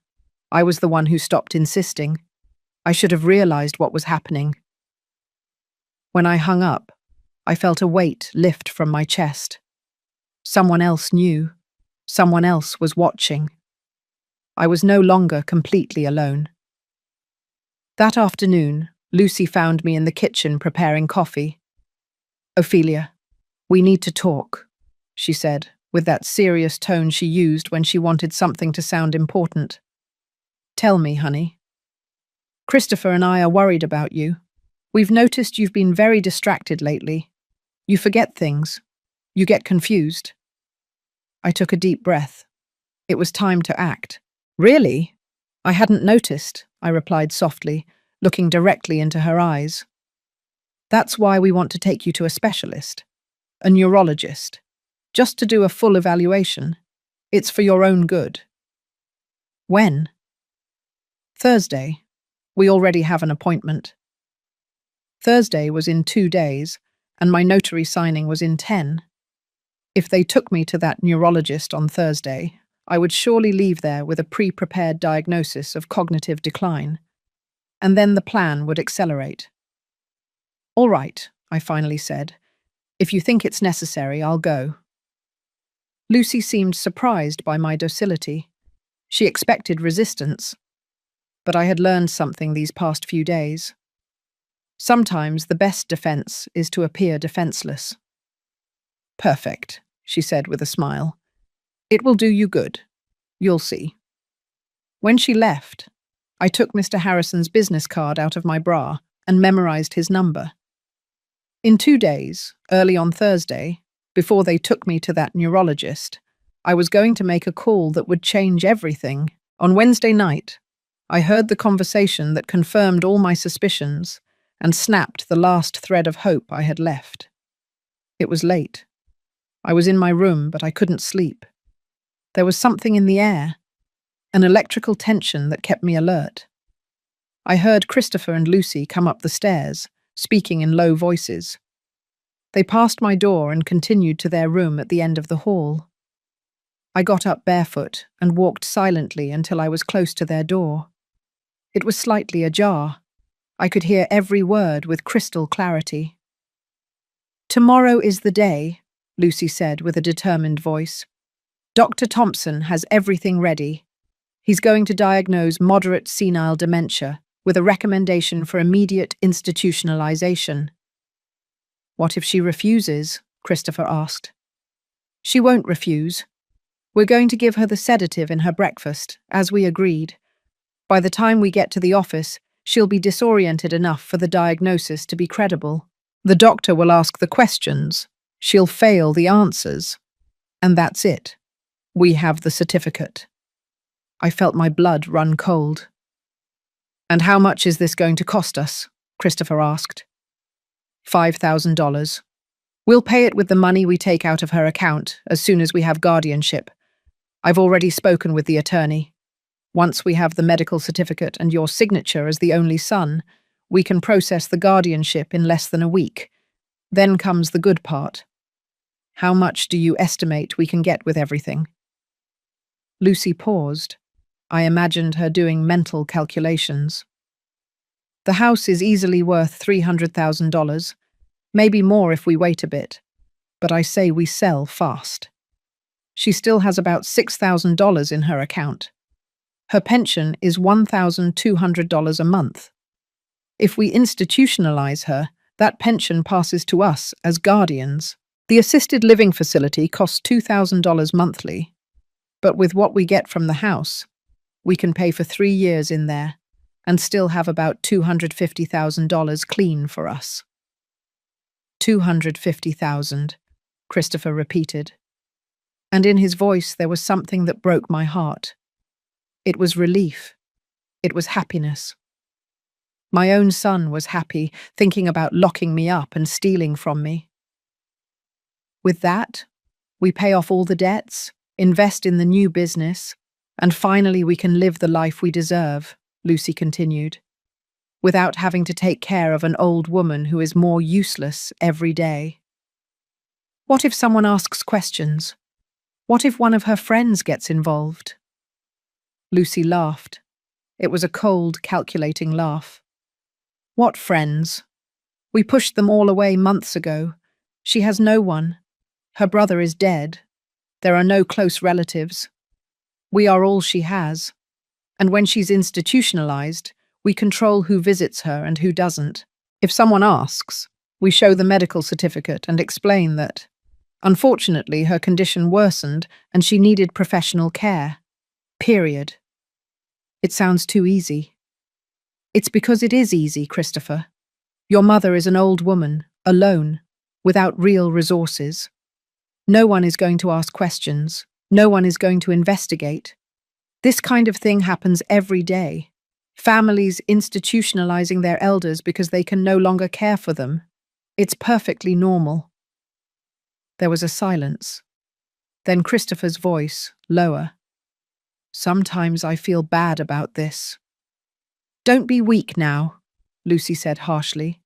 I was the one who stopped insisting. I should have realized what was happening." When I hung up, I felt a weight lift from my chest. Someone else knew. Someone else was watching. I was no longer completely alone. That afternoon, Lucy found me in the kitchen preparing coffee. "Ophelia, we need to talk," she said, with that serious tone she used when she wanted something to sound important. "Tell me, honey." "Christopher and I are worried about you. We've noticed you've been very distracted lately. You forget things. You get confused. I took a deep breath. It was time to act. Really? I hadn't noticed, I replied softly, looking directly into her eyes. That's why we want to take you to a specialist, a neurologist, just to do a full evaluation. It's for your own good. When? Thursday. We already have an appointment. Thursday was in 2 days, and my notary signing was in 10. If they took me to that neurologist on Thursday, I would surely leave there with a pre-prepared diagnosis of cognitive decline, and then the plan would accelerate. All right, I finally said. If you think it's necessary, I'll go. Lucy seemed surprised by my docility. She expected resistance, but I had learned something these past few days. Sometimes the best defense is to appear defenseless. Perfect, she said with a smile. It will do you good. You'll see. When she left, I took Mr. Harrison's business card out of my bra and memorized his number. In 2 days, early on Thursday, before they took me to that neurologist, I was going to make a call that would change everything. On Wednesday night, I heard the conversation that confirmed all my suspicions and snapped the last thread of hope I had left. It was late. I was in my room, but I couldn't sleep. There was something in the air, an electrical tension that kept me alert. I heard Christopher and Lucy come up the stairs, speaking in low voices. They passed my door and continued to their room at the end of the hall. I got up barefoot and walked silently until I was close to their door. It was slightly ajar. I could hear every word with crystal clarity. Tomorrow is the day, Lucy said with a determined voice. Dr. Thompson has everything ready. He's going to diagnose moderate senile dementia with a recommendation for immediate institutionalization. What if she refuses? Christopher asked. She won't refuse. We're going to give her the sedative in her breakfast, as we agreed. By the time we get to the office, she'll be disoriented enough for the diagnosis to be credible. The doctor will ask the questions. She'll fail the answers. And that's it. We have the certificate. I felt my blood run cold. And how much is this going to cost us? Christopher asked. $5,000. We'll pay it with the money we take out of her account as soon as we have guardianship. I've already spoken with the attorney. Once we have the medical certificate and your signature as the only son, we can process the guardianship in less than a week. Then comes the good part. How much do you estimate we can get with everything? Lucy paused. I imagined her doing mental calculations. The house is easily worth $300,000, maybe more if we wait a bit, but I say we sell fast. She still has about $6,000 in her account. Her pension is $1,200 a month. If we institutionalize her, that pension passes to us as guardians. The assisted living facility costs $2,000 monthly, but with what we get from the house, we can pay for 3 years in there and still have about $250,000 clean for us. $250,000, Christopher repeated. And in his voice there was something that broke my heart. It was relief. It was happiness. My own son was happy, thinking about locking me up and stealing from me. With that, we pay off all the debts, invest in the new business, and finally we can live the life we deserve, Lucy continued, without having to take care of an old woman who is more useless every day. What if someone asks questions? What if one of her friends gets involved? Lucy laughed. It was a cold, calculating laugh. What friends? We pushed them all away months ago. She has no one. Her brother is dead. There are no close relatives. We are all she has. And when she's institutionalized, we control who visits her and who doesn't. If someone asks, we show the medical certificate and explain that, unfortunately, her condition worsened and she needed professional care. Period. It sounds too easy. It's because it is easy, Christopher. Your mother is an old woman, alone, without real resources. No one is going to ask questions. No one is going to investigate. This kind of thing happens every day. Families institutionalizing their elders because they can no longer care for them. It's perfectly normal. There was a silence. Then Christopher's voice, lower. Sometimes I feel bad about this. Don't be weak now, Lucy said harshly.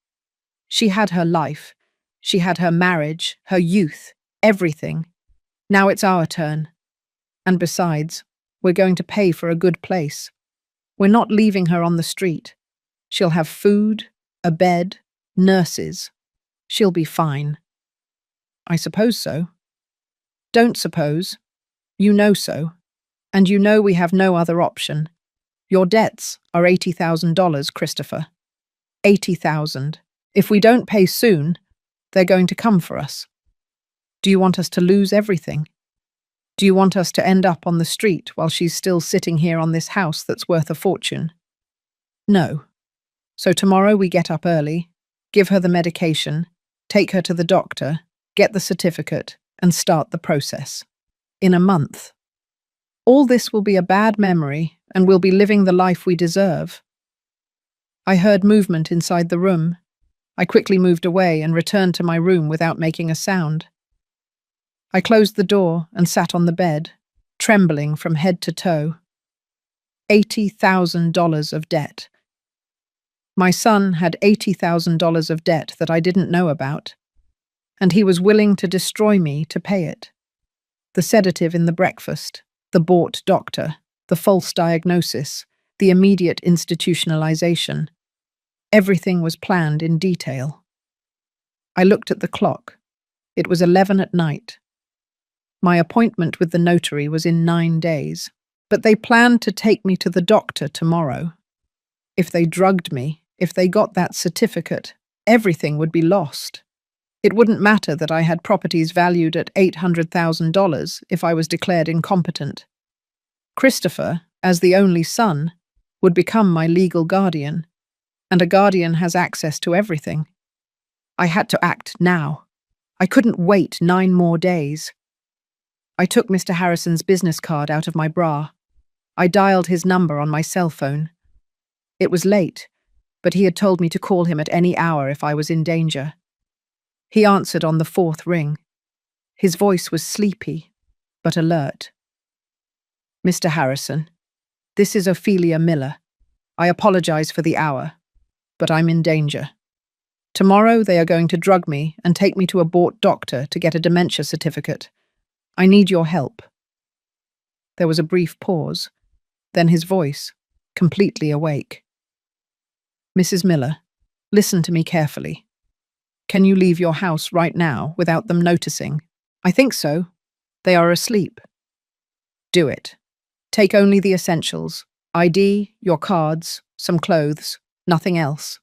She had her life. She had her marriage, her youth, everything. Now it's our turn. And besides, we're going to pay for a good place. We're not leaving her on the street. She'll have food, a bed, nurses. She'll be fine. I suppose so. Don't suppose. You know so. And you know we have no other option. Your debts are $80,000, Christopher. 80,000. If we don't pay soon, they're going to come for us. Do you want us to lose everything? Do you want us to end up on the street while she's still sitting here on this house that's worth a fortune? No. So tomorrow we get up early, give her the medication, take her to the doctor, get the certificate, and start the process. In a month. All this will be a bad memory, and we'll be living the life we deserve. I heard movement inside the room. I quickly moved away and returned to my room without making a sound. I closed the door and sat on the bed, trembling from head to toe. $80,000 of debt. My son had $80,000 of debt that I didn't know about, and he was willing to destroy me to pay it. The sedative in the breakfast, the bought doctor, the false diagnosis, the immediate institutionalization. Everything was planned in detail. I looked at the clock. It was 11 at night. My appointment with the notary was in 9 days, but they planned to take me to the doctor tomorrow. If they drugged me, if they got that certificate, everything would be lost. It wouldn't matter that I had properties valued at $800,000 if I was declared incompetent. Christopher, as the only son, would become my legal guardian, and a guardian has access to everything. I had to act now. I couldn't wait 9 more days. I took Mr. Harrison's business card out of my bra. I dialed his number on my cell phone. It was late, but he had told me to call him at any hour if I was in danger. He answered on the 4th ring. His voice was sleepy, but alert. Mr. Harrison, this is Ophelia Miller. I apologize for the hour, but I'm in danger. Tomorrow they are going to drug me and take me to a bought doctor to get a dementia certificate. I need your help. There was a brief pause, then his voice, completely awake. Mrs. Miller, listen to me carefully. Can you leave your house right now without them noticing? I think so. They are asleep. Do it. Take only the essentials. ID, your cards, some clothes, nothing else.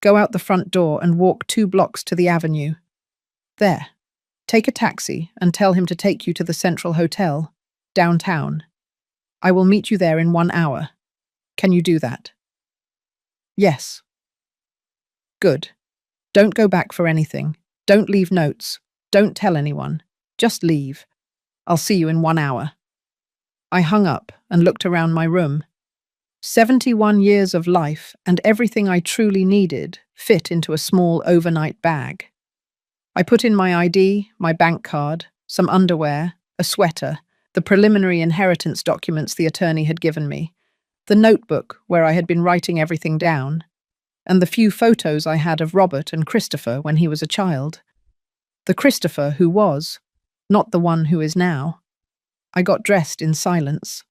Go out the front door and walk 2 blocks to the avenue. There. Take a taxi and tell him to take you to the Central Hotel, downtown. I will meet you there in 1 hour. Can you do that? Yes. Good. Don't go back for anything. Don't leave notes. Don't tell anyone. Just leave. I'll see you in 1 hour. I hung up and looked around my room. 71 years of life and everything I truly needed fit into a small overnight bag. I put in my ID, my bank card, some underwear, a sweater, the preliminary inheritance documents the attorney had given me, the notebook where I had been writing everything down, and the few photos I had of Robert and Christopher when he was a child. The Christopher who was, not the one who is now. I got dressed in silence.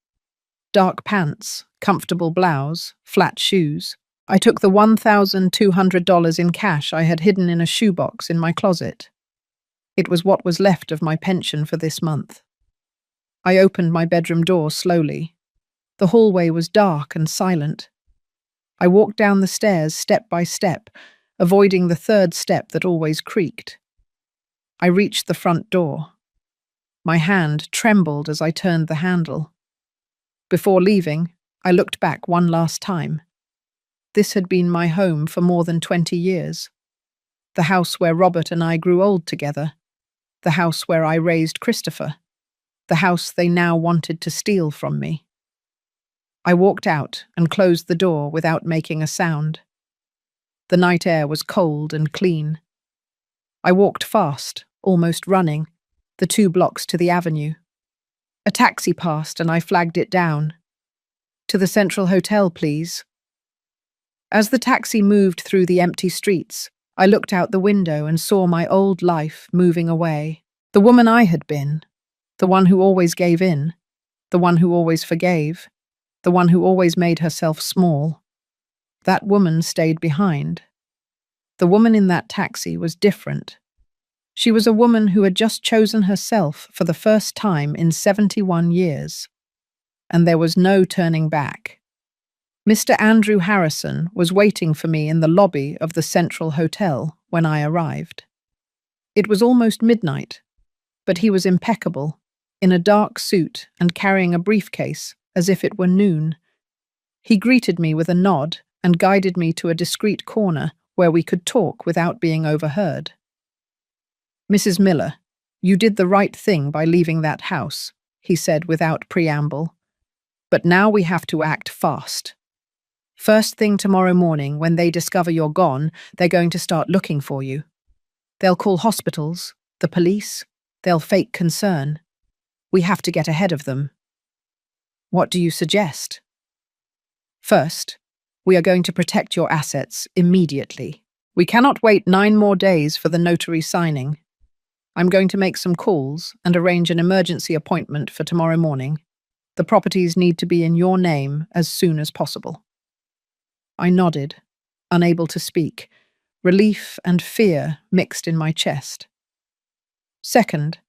Dark pants, comfortable blouse, flat shoes. I took the $1,200 in cash I had hidden in a shoebox in my closet. It was what was left of my pension for this month. I opened my bedroom door slowly. The hallway was dark and silent. I walked down the stairs step by step, avoiding the 3rd step that always creaked. I reached the front door. My hand trembled as I turned the handle. Before leaving, I looked back one last time. This had been my home for more than 20 years. The house where Robert and I grew old together. The house where I raised Christopher. The house they now wanted to steal from me. I walked out and closed the door without making a sound. The night air was cold and clean. I walked fast, almost running, the 2 blocks to the avenue. A taxi passed and I flagged it down. "To the Central Hotel, please." As the taxi moved through the empty streets, I looked out the window and saw my old life moving away. The woman I had been, the one who always gave in, the one who always forgave, the one who always made herself small. That woman stayed behind. The woman in that taxi was different. She was a woman who had just chosen herself for the first time in 71 years. And there was no turning back. Mr. Andrew Harrison was waiting for me in the lobby of the Central Hotel when I arrived. It was almost midnight, but he was impeccable, in a dark suit and carrying a briefcase as if it were noon. He greeted me with a nod and guided me to a discreet corner where we could talk without being overheard. "Mrs. Miller, you did the right thing by leaving that house," he said without preamble. "But now we have to act fast. First thing tomorrow morning, when they discover you're gone, they're going to start looking for you. They'll call hospitals, the police, they'll fake concern. We have to get ahead of them." "What do you suggest?" "First, we are going to protect your assets immediately. We cannot wait 9 more days for the notary signing. I'm going to make some calls and arrange an emergency appointment for tomorrow morning. The properties need to be in your name as soon as possible." I nodded, unable to speak, relief and fear mixed in my chest. "Second,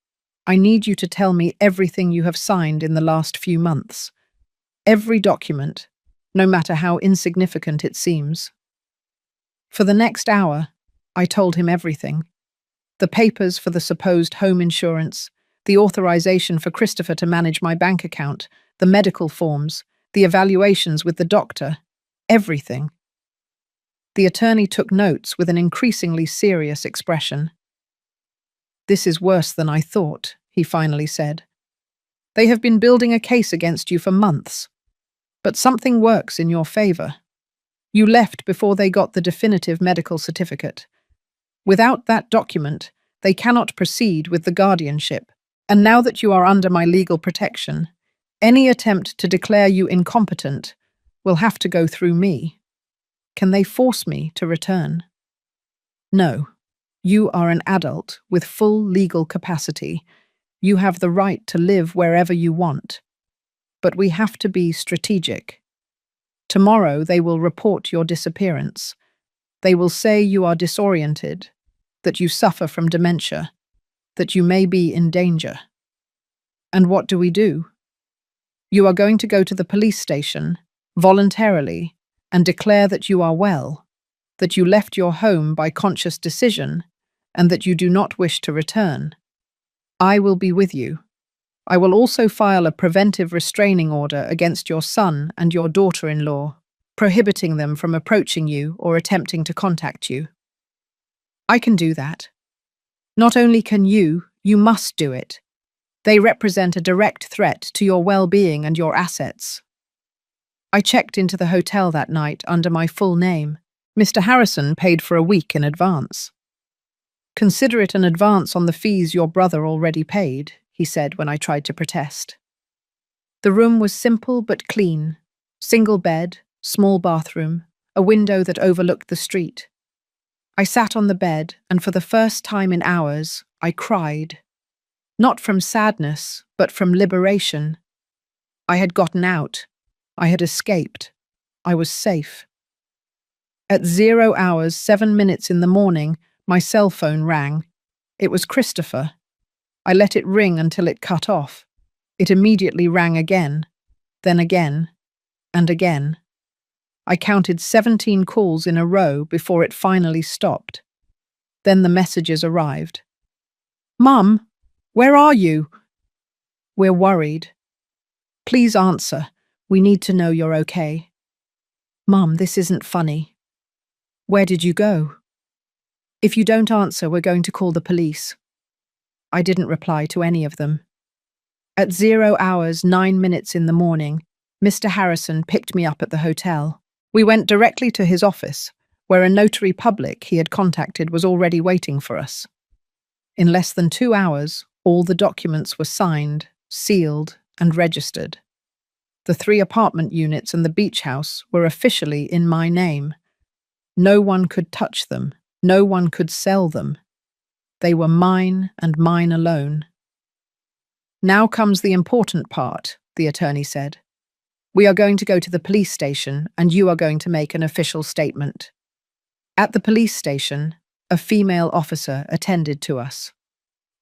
I need you to tell me everything you have signed in the last few months. Every document, no matter how insignificant it seems." For the next hour, I told him everything. The papers for the supposed home insurance, the authorization for Christopher to manage my bank account, the medical forms, the evaluations with the doctor, everything. The attorney took notes with an increasingly serious expression. "This is worse than I thought," he finally said. "They have been building a case against you for months. But something works in your favor. You left before they got the definitive medical certificate. Without that document, they cannot proceed with the guardianship. And now that you are under my legal protection, any attempt to declare you incompetent will have to go through me. Can they force me to return?" "No. You are an adult with full legal capacity. You have the right to live wherever you want. But we have to be strategic. Tomorrow they will report your disappearance. They will say you are disoriented, that you suffer from dementia, that you may be in danger. And what do we do? You are going to go to the police station, voluntarily, and declare that you are well, that you left your home by conscious decision, and that you do not wish to return. I will be with you. I will also file a preventive restraining order against your son and your daughter-in-law, prohibiting them from approaching you or attempting to contact you." "I can do that." "Not only can you must do it. They represent a direct threat to your well-being and your assets." I checked into the hotel that night under my full name. Mr. Harrison paid for a week in advance. "Consider it an advance on the fees your brother already paid," he said when I tried to protest. The room was simple but clean. Single bed, small bathroom, a window that overlooked the street. I sat on the bed, and for the first time in hours, I cried. Not from sadness, but from liberation. I had gotten out. I had escaped. I was safe. At 0 hours, 7 minutes in the morning, my cell phone rang. It was Christopher. I let it ring until it cut off. It immediately rang again, then again, and again. I counted 17 calls in a row before it finally stopped. Then the messages arrived. "Mum, where are you?" "We're worried." "Please answer. We need to know you're okay." Mum, this isn't funny. Where did you go? If you don't answer, we're going to call the police. I didn't reply to any of them. At 0 hours, 9 minutes in the morning, Mr. Harrison picked me up at the hotel. We went directly to his office, where a notary public he had contacted was already waiting for us. In less than 2 hours, all the documents were signed, sealed, and registered. The 3 apartment units and the beach house were officially in my name. No one could touch them. No one could sell them. They were mine and mine alone. Now comes the important part, the attorney said. We are going to go to the police station and you are going to make an official statement. At the police station, a female officer attended to us.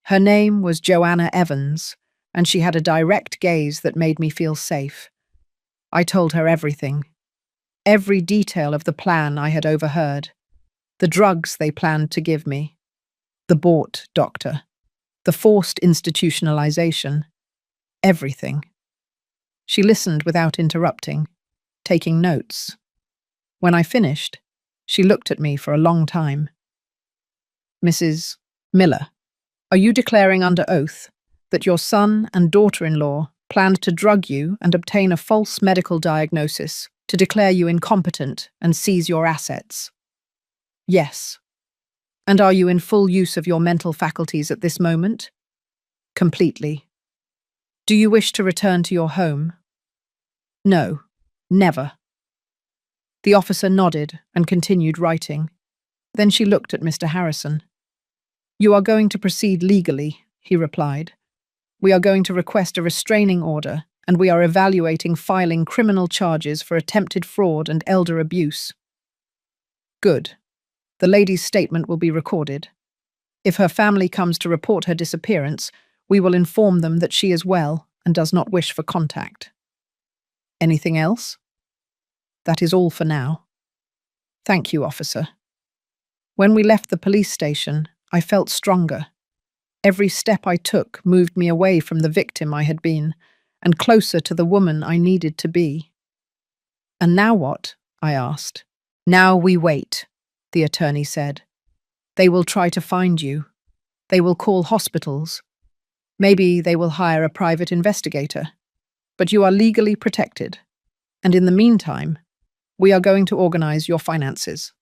Her name was Joanna Evans, and she had a direct gaze that made me feel safe. I told her everything. Every detail of the plan I had overheard. The drugs they planned to give me. The bought doctor. The forced institutionalization. Everything. She listened without interrupting, taking notes. When I finished, she looked at me for a long time. Mrs. Miller, are you declaring under oath that your son and daughter-in-law planned to drug you and obtain a false medical diagnosis to declare you incompetent and seize your assets? Yes. And are you in full use of your mental faculties at this moment? Completely. Do you wish to return to your home? No, never. The officer nodded and continued writing. Then she looked at Mr. Harrison. You are going to proceed legally, he replied. We are going to request a restraining order, and we are evaluating filing criminal charges for attempted fraud and elder abuse. Good. The lady's statement will be recorded. If her family comes to report her disappearance, we will inform them that she is well and does not wish for contact. Anything else? That is all for now. Thank you, officer. When we left the police station, I felt stronger. Every step I took moved me away from the victim I had been, and closer to the woman I needed to be. And now what? I asked. Now we wait, the attorney said. They will try to find you. They will call hospitals. Maybe they will hire a private investigator. But you are legally protected. And in the meantime, we are going to organize your finances.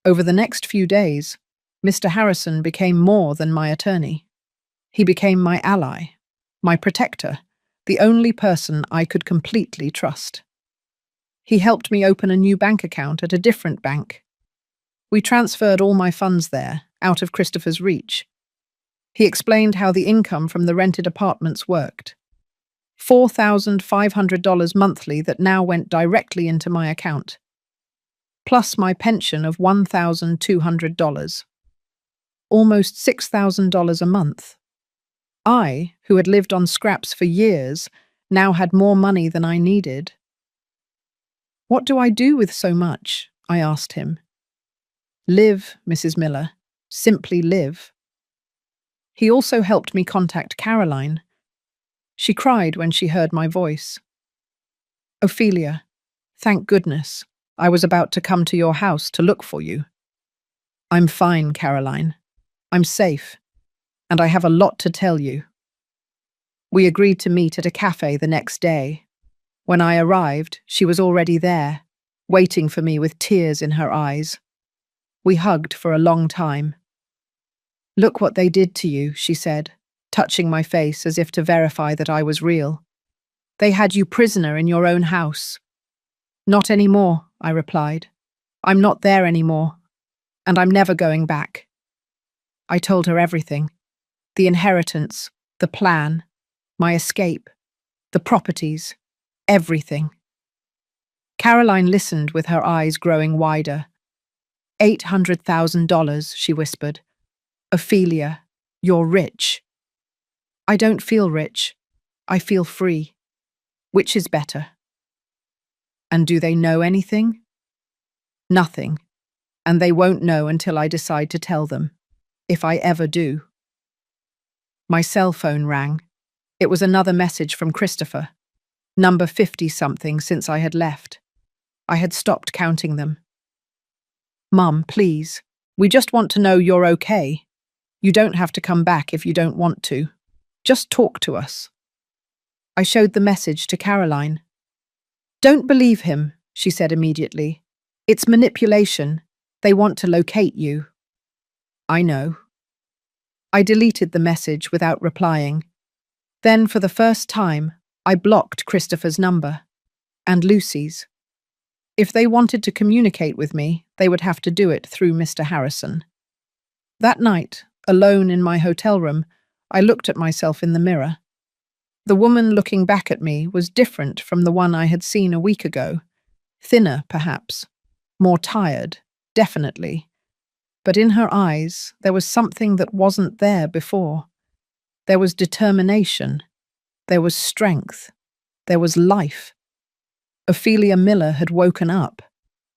Over the next few days, Mr. Harrison became more than my attorney. He became my ally, my protector, the only person I could completely trust. He helped me open a new bank account at a different bank. We transferred all my funds there, out of Christopher's reach. He explained how the income from the rented apartments worked. $4,500 monthly that now went directly into my account, plus my pension of $1,200. Almost $6,000 a month. I, who had lived on scraps for years, now had more money than I needed. What do I do with so much? I asked him. Live, Mrs. Miller. Simply live. He also helped me contact Caroline. She cried when she heard my voice. Ophelia, thank goodness. I was about to come to your house to look for you. I'm fine, Caroline. I'm safe, and I have a lot to tell you. We agreed to meet at a cafe the next day. When I arrived, she was already there, waiting for me with tears in her eyes. We hugged for a long time. Look what they did to you, she said, touching my face as if to verify that I was real. They had you prisoner in your own house. Not anymore, I replied. I'm not there anymore, and I'm never going back. I told her everything. The inheritance, the plan, my escape, the properties, everything. Caroline listened with her eyes growing wider. $800,000, she whispered. Ophelia, you're rich. I don't feel rich. I feel free. Which is better? And do they know anything? Nothing. And they won't know until I decide to tell them, if I ever do. My cell phone rang. It was another message from Christopher, number 50-something since I had left. I had stopped counting them. "Mum, please. We just want to know you're okay. You don't have to come back if you don't want to. Just talk to us." I showed the message to Caroline. "Don't believe him," she said immediately. "It's manipulation. They want to locate you." "I know." I deleted the message without replying. Then, for the first time, I blocked Christopher's number and Lucy's. If they wanted to communicate with me, they would have to do it through Mr. Harrison. That night, alone in my hotel room, I looked at myself in the mirror. The woman looking back at me was different from the one I had seen a week ago. Thinner, perhaps. More tired, definitely. But in her eyes, there was something that wasn't there before. There was determination. There was strength. There was life. Ophelia Miller had woken up,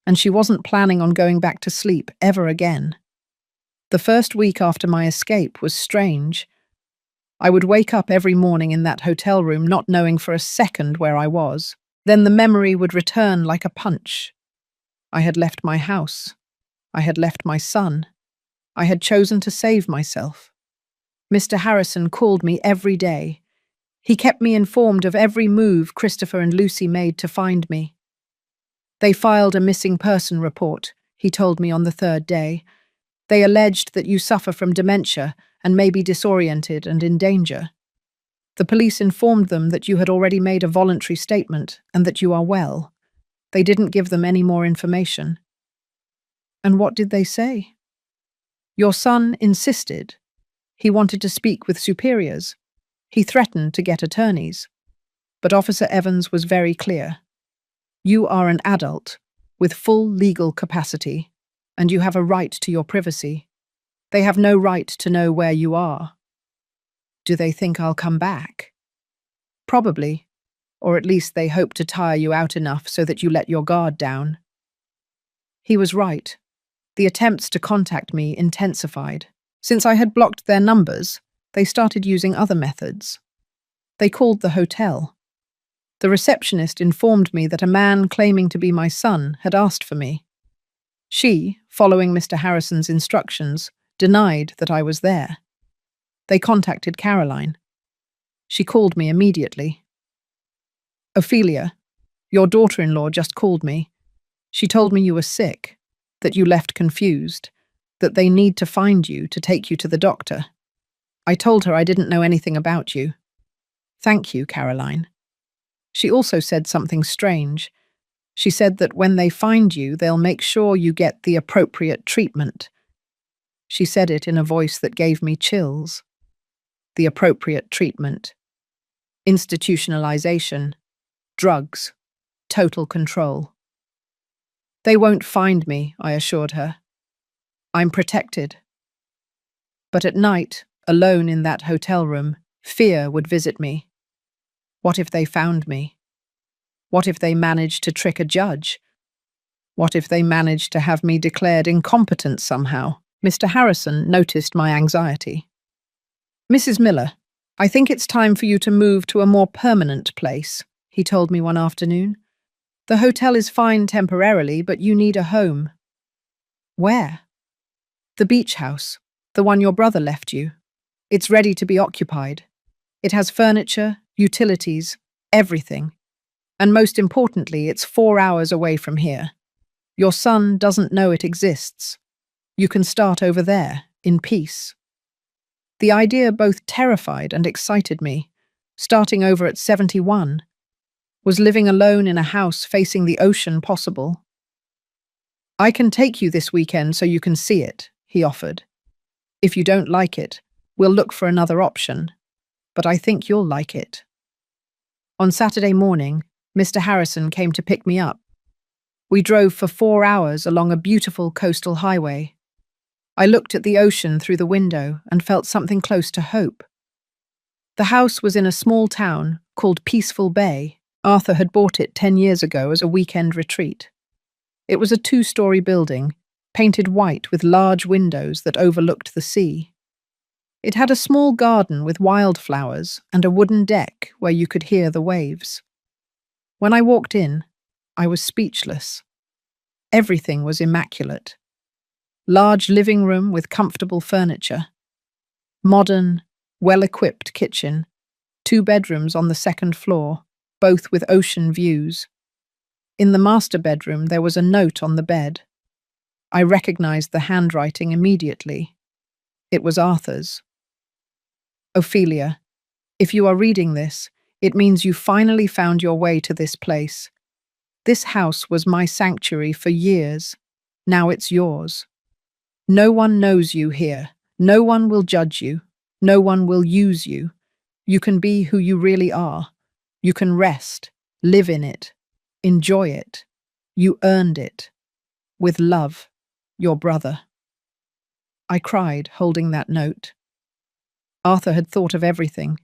and she wasn't planning on going back to sleep ever again. The first week after my escape was strange. I would wake up every morning in that hotel room not knowing for a second where I was. Then the memory would return like a punch. I had left my house. I had left my son. I had chosen to save myself. Mr. Harrison called me every day. He kept me informed of every move Christopher and Lucy made to find me. "They filed a missing person report," he told me on the third day. "They alleged that you suffer from dementia and may be disoriented and in danger. The police informed them that you had already made a voluntary statement and that you are well. They didn't give them any more information." "And what did they say?" "Your son insisted. He wanted to speak with superiors. He threatened to get attorneys. But Officer Evans was very clear. You are an adult with full legal capacity, and you have a right to your privacy. They have no right to know where you are." "Do they think I'll come back?" "Probably, or at least they hope to tire you out enough so that you let your guard down." He was right. The attempts to contact me intensified. Since I had blocked their numbers, they started using other methods. They called the hotel. The receptionist informed me that a man claiming to be my son had asked for me. She, following Mr. Harrison's instructions, denied that I was there. They contacted Caroline. She called me immediately. "Ophelia, your daughter-in-law just called me. She told me you were sick, that you left confused, that they need to find you to take you to the doctor. I told her I didn't know anything about you." "Thank you, Caroline." She also said something strange. She said that when they find you, they'll make sure you get the appropriate treatment. She said it in a voice that gave me chills. The appropriate treatment. Institutionalization. Drugs. Total control. "They won't find me," I assured her. "I'm protected." But at night, alone in that hotel room, fear would visit me. What if they found me? What if they managed to trick a judge? What if they managed to have me declared incompetent somehow? Mr. Harrison noticed my anxiety. "Mrs. Miller, I think it's time for you to move to a more permanent place," he told me one afternoon. "The hotel is fine temporarily, but you need a home." "Where?" "The beach house, the one your brother left you. It's ready to be occupied. It has furniture, utilities, everything. And most importantly, it's 4 hours away from here. Your son doesn't know it exists. You can start over there, in peace." The idea both terrified and excited me. Starting over at 71. Was living alone in a house facing the ocean possible? "I can take you this weekend so you can see it," he offered. "If you don't like it, we'll look for another option. But I think you'll like it." On Saturday morning, Mr. Harrison came to pick me up. We drove for 4 hours along a beautiful coastal highway. I looked at the ocean through the window and felt something close to hope. The house was in a small town called Peaceful Bay. Arthur had bought it 10 years ago as a weekend retreat. It was a 2-story building, painted white with large windows that overlooked the sea. It had a small garden with wildflowers and a wooden deck where you could hear the waves. When I walked in, I was speechless. Everything was immaculate. Large living room with comfortable furniture. Modern, well-equipped kitchen. 2 bedrooms on the second floor, both with ocean views. In the master bedroom, there was a note on the bed. I recognized the handwriting immediately. It was Arthur's. Ophelia, if you are reading this, it means you finally found your way to this place. This house was my sanctuary for years. Now it's yours. No one knows you here. No one will judge you. No one will use you. You can be who you really are. You can rest, live in it, enjoy it. You earned it. With love, your brother. I cried, holding that note. Arthur had thought of everything,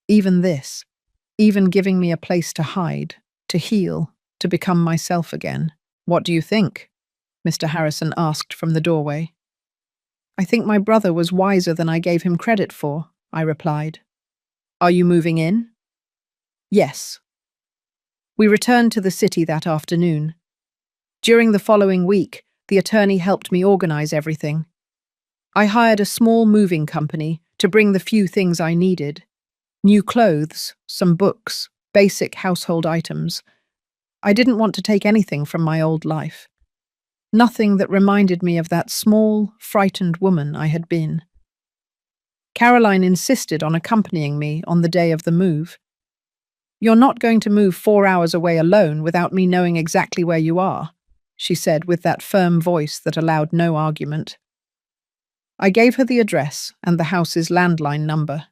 even this, even giving me a place to hide, to heal, to become myself again. What do you think? Mr. Harrison asked from the doorway. I think my brother was wiser than I gave him credit for, I replied. Are you moving in? Yes. We returned to the city that afternoon. During the following week, the attorney helped me organize everything. I hired a small moving company to bring the few things I needed. New clothes, some books, basic household items. I didn't want to take anything from my old life. Nothing that reminded me of that small, frightened woman I had been. Caroline insisted on accompanying me on the day of the move. You're not going to move 4 hours away alone without me knowing exactly where you are, she said with that firm voice that allowed no argument. I gave her the address and the house's landline number.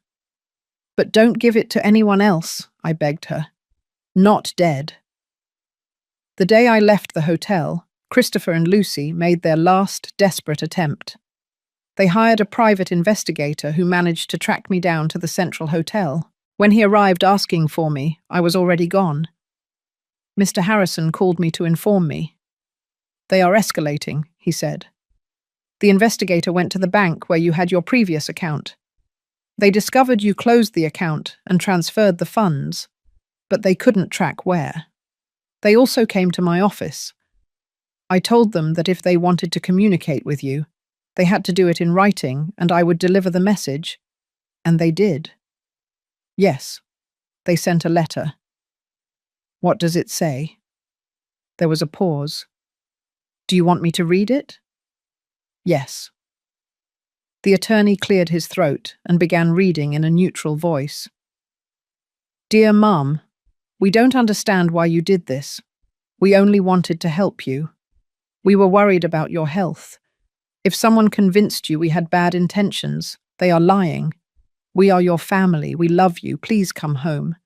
But don't give it to anyone else, I begged her. Not dead. The day I left the hotel, Christopher and Lucy made their last desperate attempt. They hired a private investigator who managed to track me down to the Central Hotel. When he arrived asking for me, I was already gone. Mr. Harrison called me to inform me. They are escalating, he said. The investigator went to the bank where you had your previous account. They discovered you closed the account and transferred the funds, but they couldn't track where. They also came to my office. I told them that if they wanted to communicate with you, they had to do it in writing and I would deliver the message. And they did. Yes, they sent a letter. What does it say? There was a pause. Do you want me to read it? Yes. The attorney cleared his throat and began reading in a neutral voice. Dear Mum, we don't understand why you did this. We only wanted to help you. We were worried about your health. If someone convinced you we had bad intentions, they are lying. We are your family. We love you. Please come home.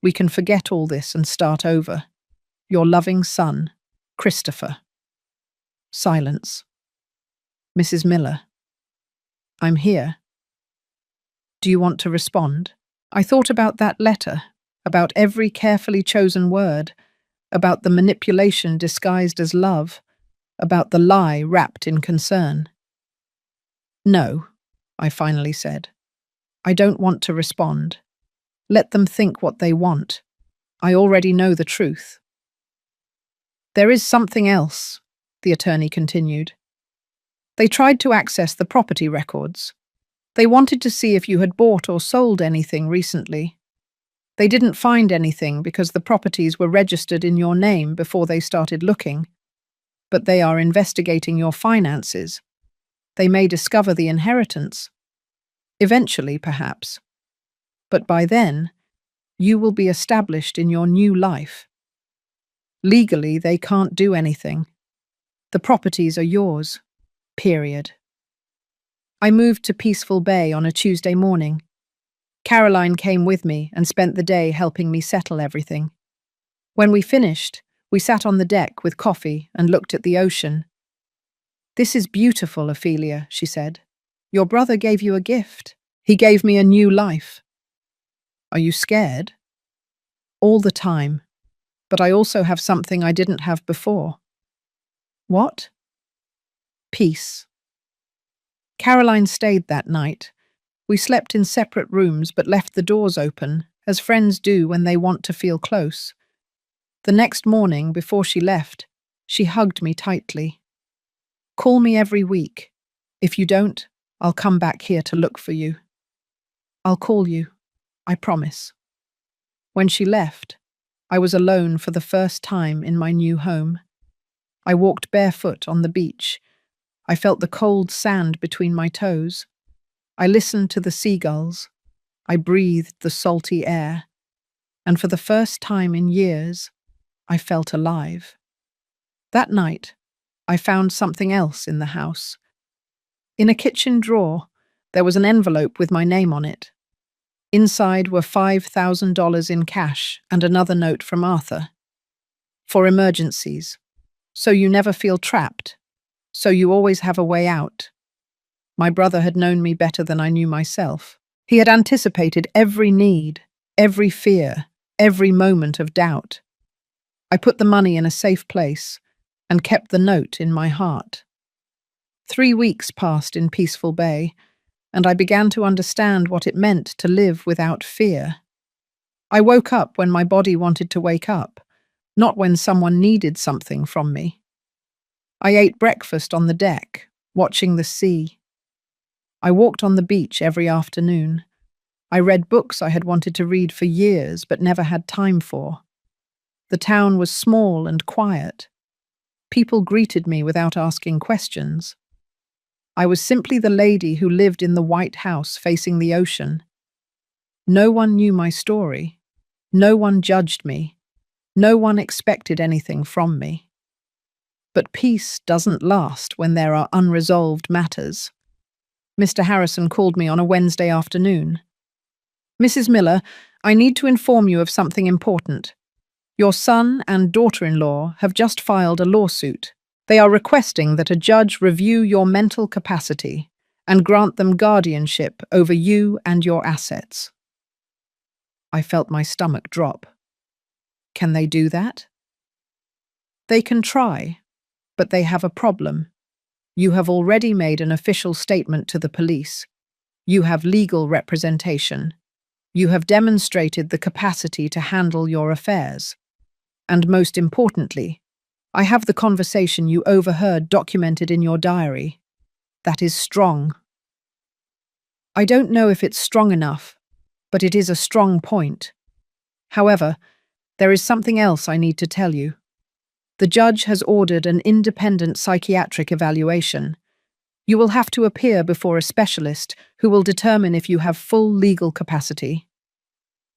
We can forget all this and start over. Your loving son, Christopher. Silence. Mrs. Miller. I'm here. Do you want to respond? I thought about that letter, about every carefully chosen word, about the manipulation disguised as love, about the lie wrapped in concern. No, I finally said. I don't want to respond. Let them think what they want. I already know the truth. There is something else, the attorney continued. They tried to access the property records. They wanted to see if you had bought or sold anything recently. They didn't find anything because the properties were registered in your name before they started looking. But they are investigating your finances. They may discover the inheritance. Eventually, perhaps. But by then, you will be established in your new life. Legally, they can't do anything. The properties are yours. Period. I moved to Peaceful Bay on a Tuesday morning. Caroline came with me and spent the day helping me settle everything. When we finished, we sat on the deck with coffee and looked at the ocean. This is beautiful, Ophelia, she said. Your brother gave you a gift. He gave me a new life. Are you scared? All the time. But I also have something I didn't have before. What? Peace. Caroline stayed that night. We slept in separate rooms but left the doors open, as friends do when they want to feel close. The next morning, before she left, she hugged me tightly. "Call me every week. If you don't, I'll come back here to look for you. I'll call you, I promise." When she left, I was alone for the first time in my new home. I walked barefoot on the beach. I felt the cold sand between my toes. I listened to the seagulls. I breathed the salty air. And for the first time in years, I felt alive. That night, I found something else in the house. In a kitchen drawer, there was an envelope with my name on it. Inside were $5,000 in cash and another note from Arthur. "For emergencies. So you never feel trapped. So you always have a way out." My brother had known me better than I knew myself. He had anticipated every need, every fear, every moment of doubt. I put the money in a safe place and kept the note in my heart. 3 weeks passed in Peaceful Bay, and I began to understand what it meant to live without fear. I woke up when my body wanted to wake up, not when someone needed something from me. I ate breakfast on the deck, watching the sea. I walked on the beach every afternoon. I read books I had wanted to read for years but never had time for. The town was small and quiet. People greeted me without asking questions. I was simply the lady who lived in the white house facing the ocean. No one knew my story. No one judged me. No one expected anything from me. But peace doesn't last when there are unresolved matters. Mr. Harrison called me on a Wednesday afternoon. "Mrs. Miller, I need to inform you of something important. Your son and daughter-in-law have just filed a lawsuit. They are requesting that a judge review your mental capacity and grant them guardianship over you and your assets." I felt my stomach drop. Can they do that? They can try, but they have a problem. You have already made an official statement to the police. You have legal representation. You have demonstrated the capacity to handle your affairs. And most importantly, I have the conversation you overheard documented in your diary. That is strong. I don't know if it's strong enough, but it is a strong point. However, there is something else I need to tell you. The judge has ordered an independent psychiatric evaluation. You will have to appear before a specialist who will determine if you have full legal capacity.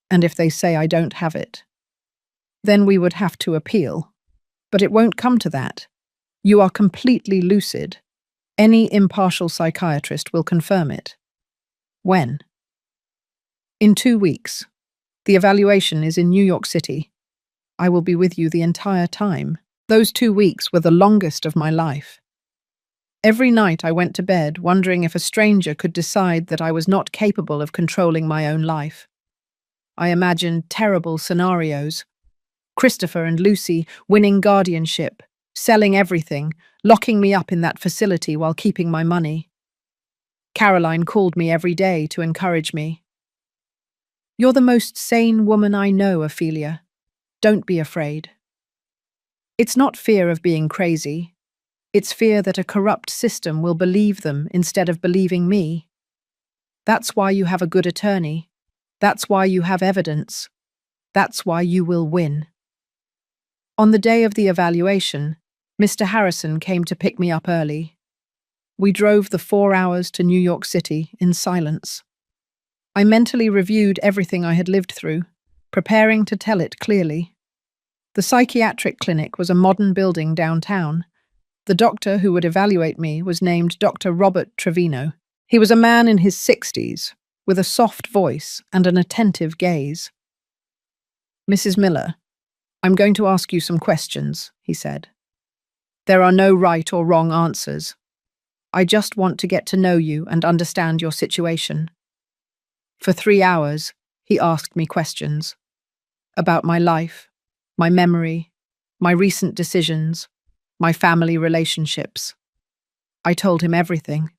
And if they say I don't have it, then we would have to appeal. But it won't come to that. You are completely lucid. Any impartial psychiatrist will confirm it. When? In 2 weeks. The evaluation is in New York City. I will be with you the entire time. Those 2 weeks were the longest of my life. Every night I went to bed wondering if a stranger could decide that I was not capable of controlling my own life. I imagined terrible scenarios. Christopher and Lucy winning guardianship, selling everything, locking me up in that facility while keeping my money. Caroline called me every day to encourage me. "You're the most sane woman I know, Ophelia. Don't be afraid." It's not fear of being crazy. It's fear that a corrupt system will believe them instead of believing me. That's why you have a good attorney. That's why you have evidence. That's why you will win. On the day of the evaluation, Mr. Harrison came to pick me up early. We drove the 4 hours to New York City in silence. I mentally reviewed everything I had lived through, preparing to tell it clearly. The psychiatric clinic was a modern building downtown. The doctor who would evaluate me was named Dr. Robert Trevino. He was a man in his 60s, with a soft voice and an attentive gaze. "Mrs. Miller, I'm going to ask you some questions," he said. "There are no right or wrong answers. I just want to get to know you and understand your situation." For 3 hours, he asked me questions about my life, my memory, my recent decisions, my family relationships. I told him everything,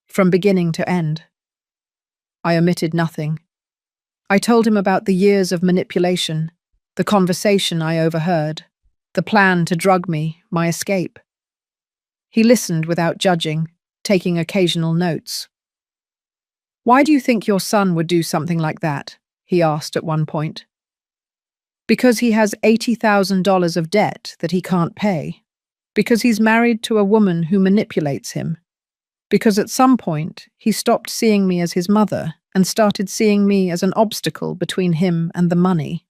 from beginning to end. I omitted nothing. I told him about the years of manipulation, The conversation I overheard, the plan to drug me, my escape. He listened without judging, taking occasional notes. "Why do you think your son would do something like that?" he asked at one point. "Because he has $80,000 of debt that he can't pay. Because he's married to a woman who manipulates him. Because at some point he stopped seeing me as his mother and started seeing me as an obstacle between him and the money."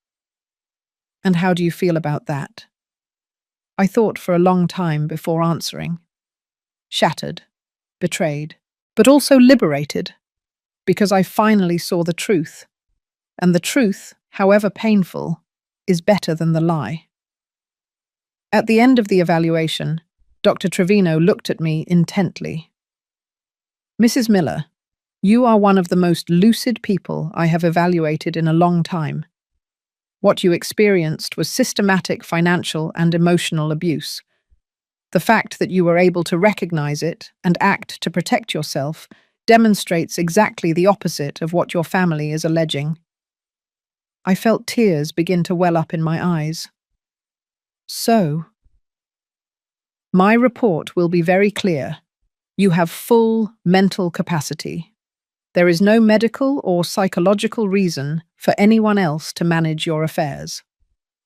"And how do you feel about that?" I thought for a long time before answering. Shattered, betrayed, but also liberated, because I finally saw the truth. And the truth, however painful, is better than the lie. At the end of the evaluation, Dr. Trevino looked at me intently. "Mrs. Miller, you are one of the most lucid people I have evaluated in a long time. What you experienced was systematic financial and emotional abuse. The fact that you were able to recognize it and act to protect yourself demonstrates exactly the opposite of what your family is alleging." I felt tears begin to well up in my eyes. "So, my report will be very clear. You have full mental capacity. There is no medical or psychological reason for anyone else to manage your affairs.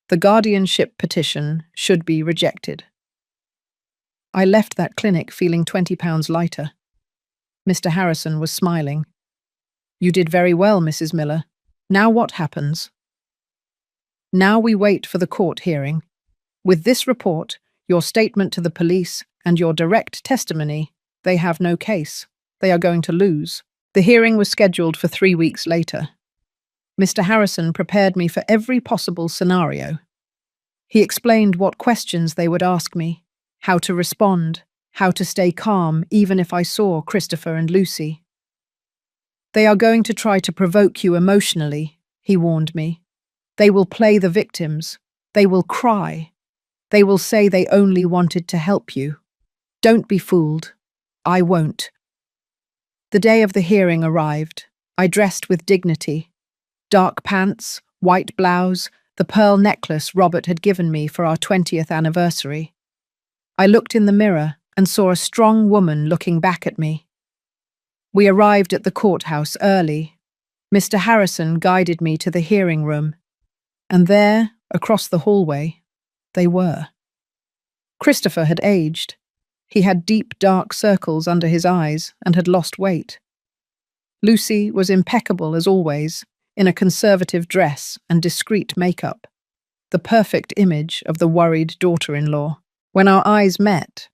The guardianship petition should be rejected." I left that clinic feeling 20 pounds lighter. Mr. Harrison was smiling. "You did very well, Mrs. Miller. Now what happens?" "Now we wait for the court hearing. With this report, your statement to the police, and your direct testimony, they have no case. They are going to lose." The hearing was scheduled for 3 weeks later. Mr. Harrison prepared me for every possible scenario. He explained what questions they would ask me, how to respond, how to stay calm even if I saw Christopher and Lucy. "They are going to try to provoke you emotionally," he warned me. "They will play the victims. They will cry. They will say they only wanted to help you. Don't be fooled. I won't." The day of the hearing arrived. I dressed with dignity. Dark pants, white blouse, the pearl necklace Robert had given me for our 20th anniversary. I looked in the mirror and saw a strong woman looking back at me. We arrived at the courthouse early. Mr. Harrison guided me to the hearing room. And there, across the hallway, they were. Christopher had aged. He had deep, dark circles under his eyes and had lost weight. Lucy was impeccable as always, in a conservative dress and discreet makeup, the perfect image of the worried daughter-in-law. When our eyes met,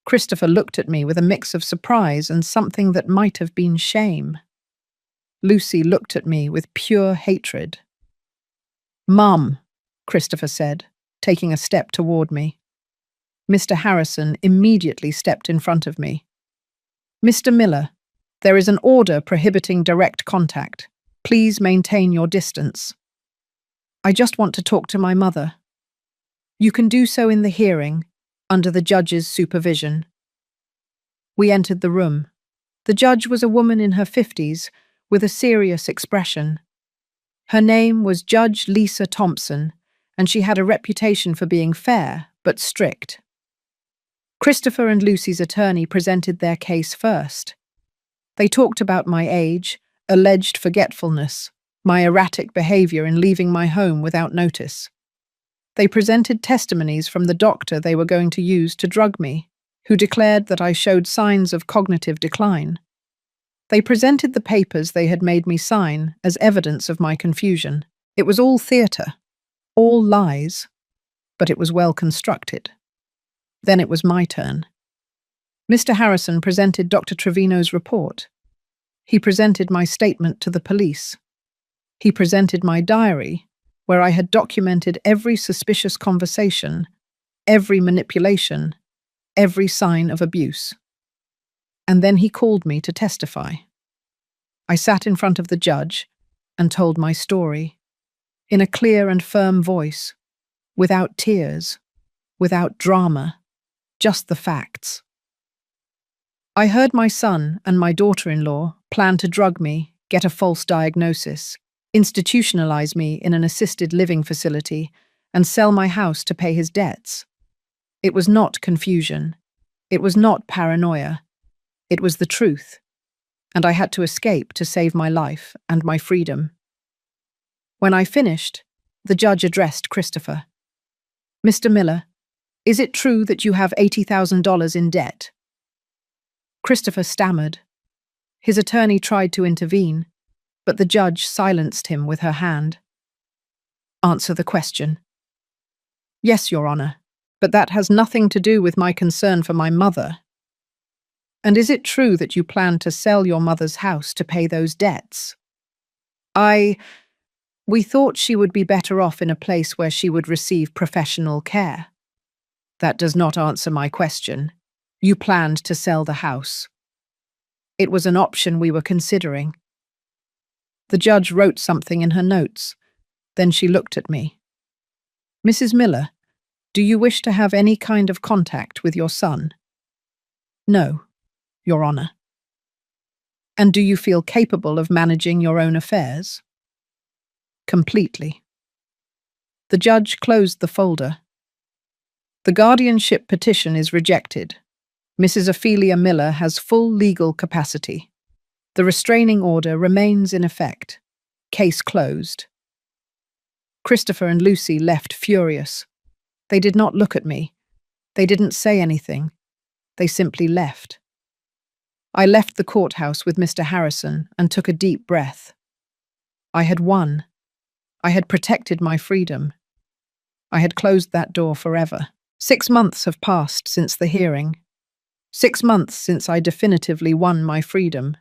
Christopher looked at me with a mix of surprise and something that might have been shame. Lucy looked at me with pure hatred. "Mum," Christopher said, taking a step toward me. Mr. Harrison immediately stepped in front of me. "Mr. Miller, there is an order prohibiting direct contact. Please maintain your distance." "I just want to talk to my mother." "You can do so in the hearing, under the judge's supervision." We entered the room. The judge was a woman in her 50s, with a serious expression. Her name was Judge Lisa Thompson, and she had a reputation for being fair, but strict. Christopher and Lucy's attorney presented their case first. They talked about my age, alleged forgetfulness, my erratic behavior in leaving my home without notice. They presented testimonies from the doctor they were going to use to drug me, who declared that I showed signs of cognitive decline. They presented the papers they had made me sign as evidence of my confusion. It was all theatre, all lies, but it was well constructed. Then it was my turn. Mr. Harrison presented Dr. Trevino's report. He presented my statement to the police. He presented my diary, where I had documented every suspicious conversation, every manipulation, every sign of abuse. And then he called me to testify. I sat in front of the judge and told my story, in a clear and firm voice, without tears, without drama, just the facts. I heard my son and my daughter-in-law plan to drug me, get a false diagnosis, institutionalize me in an assisted living facility, and sell my house to pay his debts. It was not confusion. It was not paranoia. It was the truth. And I had to escape to save my life and my freedom. When I finished, the judge addressed Christopher. "Mr. Miller, is it true that you have $80,000 in debt?" Christopher stammered. His attorney tried to intervene, but the judge silenced him with her hand. "Answer the question." "Yes, Your Honor, but that has nothing to do with my concern for my mother." "And is it true that you plan to sell your mother's house to pay those debts?" We thought she would be better off in a place where she would receive professional care." "That does not answer my question. You planned to sell the house." "It was an option we were considering." The judge wrote something in her notes. Then she looked at me. "Mrs. Miller, do you wish to have any kind of contact with your son?" "No, Your Honor." "And do you feel capable of managing your own affairs?" "Completely." The judge closed the folder. "The guardianship petition is rejected. Mrs. Ophelia Miller has full legal capacity. The restraining order remains in effect. Case closed." Christopher and Lucy left furious. They did not look at me. They didn't say anything. They simply left. I left the courthouse with Mr. Harrison and took a deep breath. I had won. I had protected my freedom. I had closed that door forever. 6 months have passed since the hearing. 6 months since I definitively won my freedom.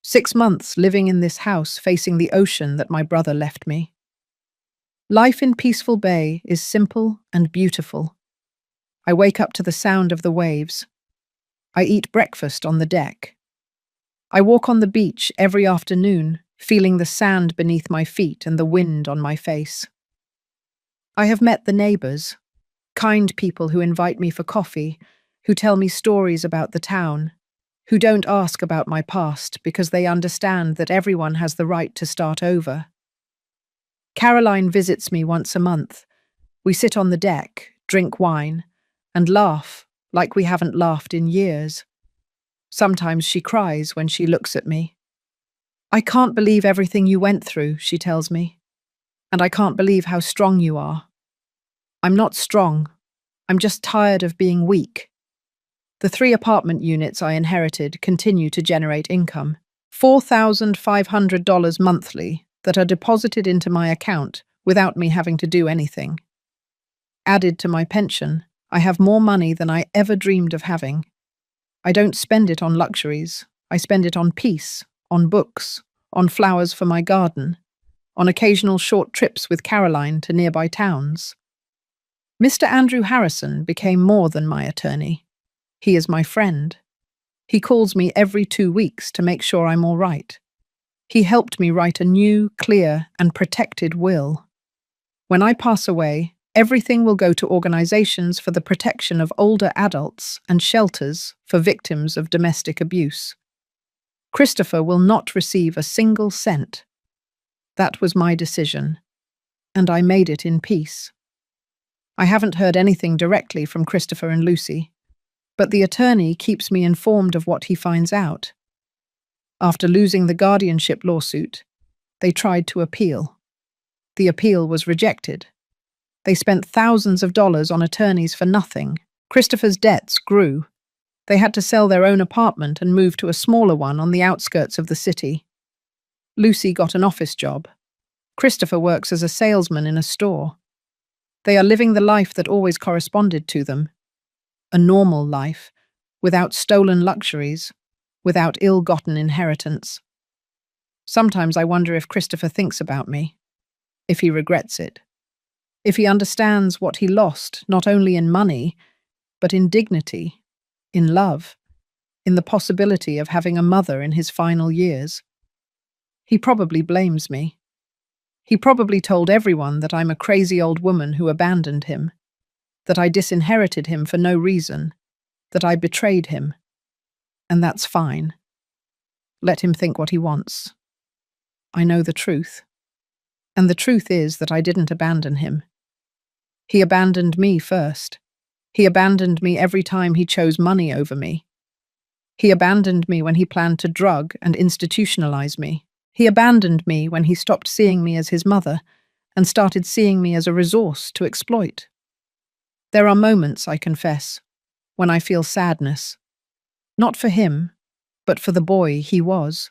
6 months living in this house facing the ocean that my brother left me. Life in Peaceful Bay is simple and beautiful. I wake up to the sound of the waves. I eat breakfast on the deck. I walk on the beach every afternoon, feeling the sand beneath my feet and the wind on my face. I have met the neighbors, kind people who invite me for coffee, who tell me stories about the town, who don't ask about my past because they understand that everyone has the right to start over. Caroline visits me once a month. We sit on the deck, drink wine, and laugh like we haven't laughed in years. Sometimes she cries when she looks at me. "I can't believe everything you went through," she tells me. "And I can't believe how strong you are." I'm not strong. I'm just tired of being weak. The 3 apartment units I inherited continue to generate income. $4,500 monthly that are deposited into my account without me having to do anything. Added to my pension, I have more money than I ever dreamed of having. I don't spend it on luxuries. I spend it on peace, on books, on flowers for my garden, on occasional short trips with Caroline to nearby towns. Mr. Andrew Harrison became more than my attorney. He is my friend. He calls me every 2 weeks to make sure I'm all right. He helped me write a new, clear, and protected will. When I pass away, everything will go to organizations for the protection of older adults and shelters for victims of domestic abuse. Christopher will not receive a single cent. That was my decision, and I made it in peace. I haven't heard anything directly from Christopher and Lucy, but the attorney keeps me informed of what he finds out. After losing the guardianship lawsuit, they tried to appeal. The appeal was rejected. They spent thousands of dollars on attorneys for nothing. Christopher's debts grew. They had to sell their own apartment and move to a smaller one on the outskirts of the city. Lucy got an office job. Christopher works as a salesman in a store. They are living the life that always corresponded to them. A normal life, without stolen luxuries, without ill-gotten inheritance. Sometimes I wonder if Christopher thinks about me, if he regrets it. If he understands what he lost, not only in money, but in dignity, in love, in the possibility of having a mother in his final years. He probably blames me. He probably told everyone that I'm a crazy old woman who abandoned him, that I disinherited him for no reason, that I betrayed him. And that's fine. Let him think what he wants. I know the truth. And the truth is that I didn't abandon him. He abandoned me first. He abandoned me every time he chose money over me. He abandoned me when he planned to drug and institutionalize me. He abandoned me when he stopped seeing me as his mother and started seeing me as a resource to exploit. There are moments, I confess, when I feel sadness. Not for him, but for the boy he was.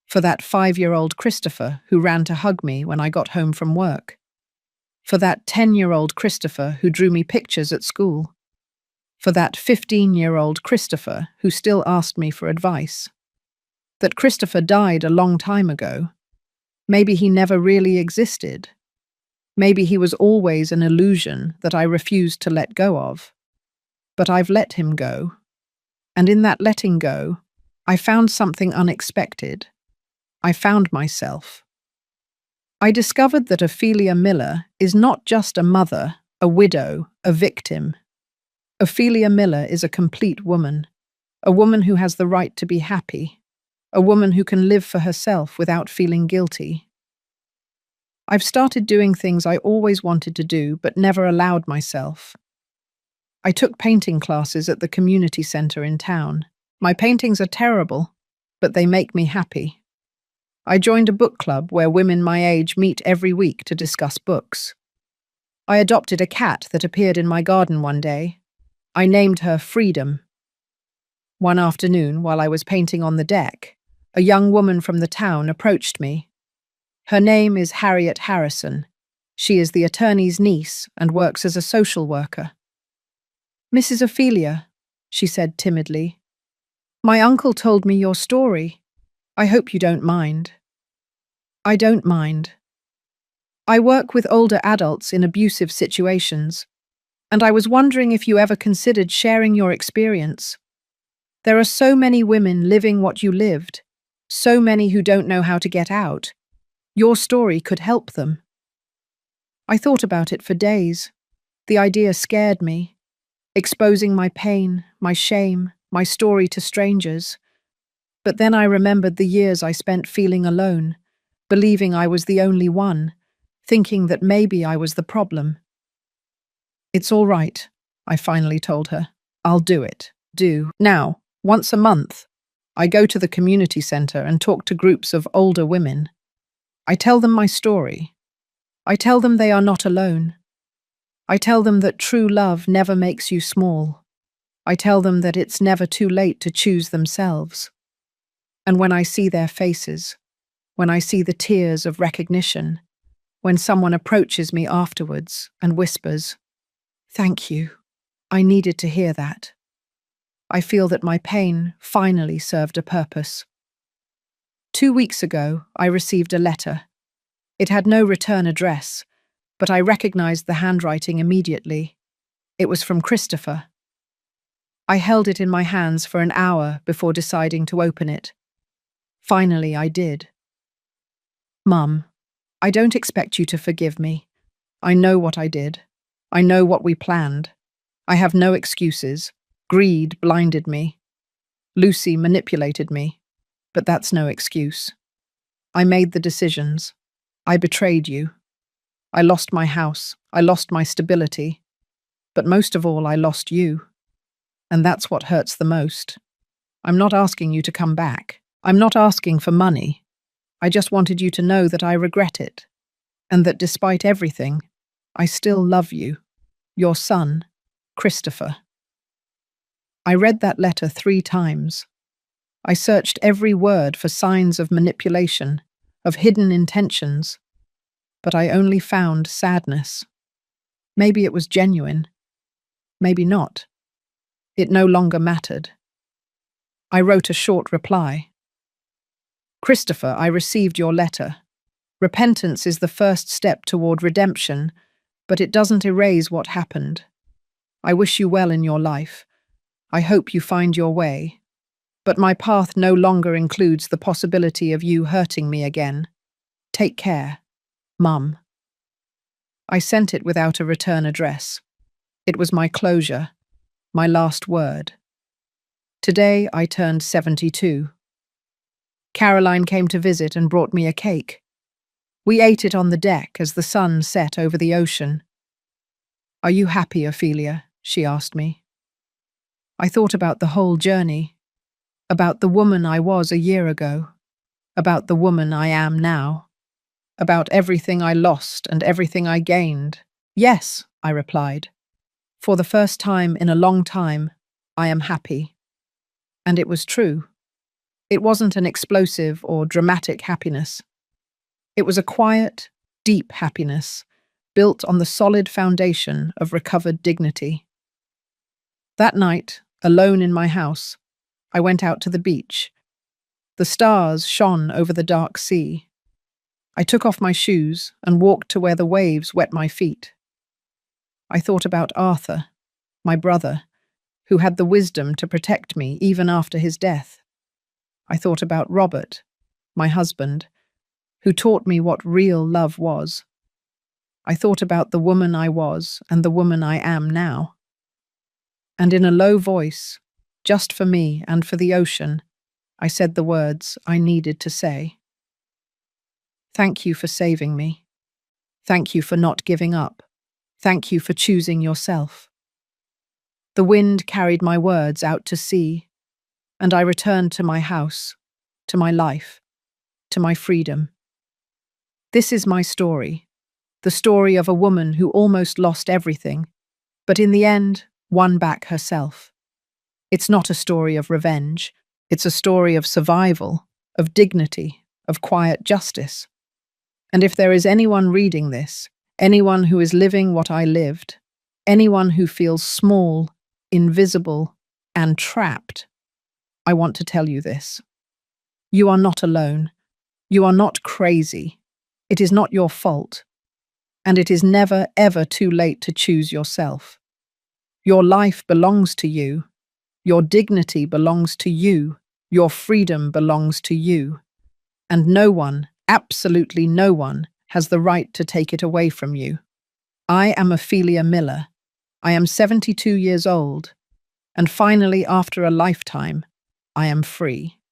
For that 5-year-old Christopher who ran to hug me when I got home from work. For that 10-year-old Christopher who drew me pictures at school. For that 15-year-old Christopher who still asked me for advice. That Christopher died a long time ago. Maybe he never really existed. Maybe he was always an illusion that I refused to let go of. But I've let him go. And in that letting go, I found something unexpected. I found myself. I discovered that Ophelia Miller is not just a mother, a widow, a victim. Ophelia Miller is a complete woman, a woman who has the right to be happy, a woman who can live for herself without feeling guilty. I've started doing things I always wanted to do but never allowed myself. I took painting classes at the community center in town. My paintings are terrible, but they make me happy. I joined a book club where women my age meet every week to discuss books. I adopted a cat that appeared in my garden one day. I named her Freedom. One afternoon, while I was painting on the deck, a young woman from the town approached me. Her name is Harriet Harrison. She is the attorney's niece and works as a social worker. "Mrs. Ophelia," she said timidly, "my uncle told me your story. I hope you don't mind." "I don't mind. I work with older adults in abusive situations, and I was wondering if you ever considered sharing your experience. There are so many women living what you lived, so many who don't know how to get out. Your story could help them." I thought about it for days. The idea scared me. Exposing my pain, my shame, my story to strangers. But then I remembered the years I spent feeling alone, believing I was the only one, thinking that maybe I was the problem. "It's all right," I finally told her. "I'll do it. Now, once a month, I go to the community center and talk to groups of older women. I tell them my story. I tell them they are not alone. I tell them that true love never makes you small. I tell them that it's never too late to choose themselves. And when I see their faces, when I see the tears of recognition, when someone approaches me afterwards and whispers, 'Thank you, I needed to hear that,' I feel that my pain finally served a purpose." 2 weeks ago, I received a letter. It had no return address, but I recognized the handwriting immediately. It was from Christopher. I held it in my hands for an hour before deciding to open it. Finally, I did. "Mum, I don't expect you to forgive me. I know what I did. I know what we planned. I have no excuses. Greed blinded me. Lucy manipulated me. But that's no excuse. I made the decisions. I betrayed you. I lost my house. I lost my stability. But most of all, I lost you. And that's what hurts the most. I'm not asking you to come back. I'm not asking for money. I just wanted you to know that I regret it, and that despite everything, I still love you. Your son, Christopher." I read that letter 3 times. I searched every word for signs of manipulation, of hidden intentions, but I only found sadness. Maybe it was genuine. Maybe not. It no longer mattered. I wrote a short reply. "Christopher, I received your letter. Repentance is the first step toward redemption, but it doesn't erase what happened. I wish you well in your life. I hope you find your way. But my path no longer includes the possibility of you hurting me again. Take care, Mum." I sent it without a return address. It was my closure, my last word. Today I turned 72. Caroline came to visit and brought me a cake. We ate it on the deck as the sun set over the ocean. "Are you happy, Ophelia?" she asked me. I thought about the whole journey, about the woman I was a year ago, about the woman I am now, about everything I lost and everything I gained. "Yes," I replied. "For the first time in a long time, I am happy." And it was true. It wasn't an explosive or dramatic happiness. It was a quiet, deep happiness, built on the solid foundation of recovered dignity. That night, alone in my house, I went out to the beach. The stars shone over the dark sea. I took off my shoes and walked to where the waves wet my feet. I thought about Arthur, my brother, who had the wisdom to protect me even after his death. I thought about Robert, my husband, who taught me what real love was. I thought about the woman I was and the woman I am now. And in a low voice, just for me and for the ocean, I said the words I needed to say. Thank you for saving me. Thank you for not giving up. Thank you for choosing yourself. The wind carried my words out to sea, and I returned to my house, to my life, to my freedom. This is my story, the story of a woman who almost lost everything, but in the end, won back herself. It's not a story of revenge. It's a story of survival, of dignity, of quiet justice. And if there is anyone reading this, anyone who is living what I lived, anyone who feels small, invisible, and trapped, I want to tell you this. You are not alone. You are not crazy. It is not your fault. And it is never, ever too late to choose yourself. Your life belongs to you. Your dignity belongs to you. Your freedom belongs to you. And no one, absolutely no one, has the right to take it away from you. I am Ophelia Miller. I am 72 years old. And finally, after a lifetime, I am free.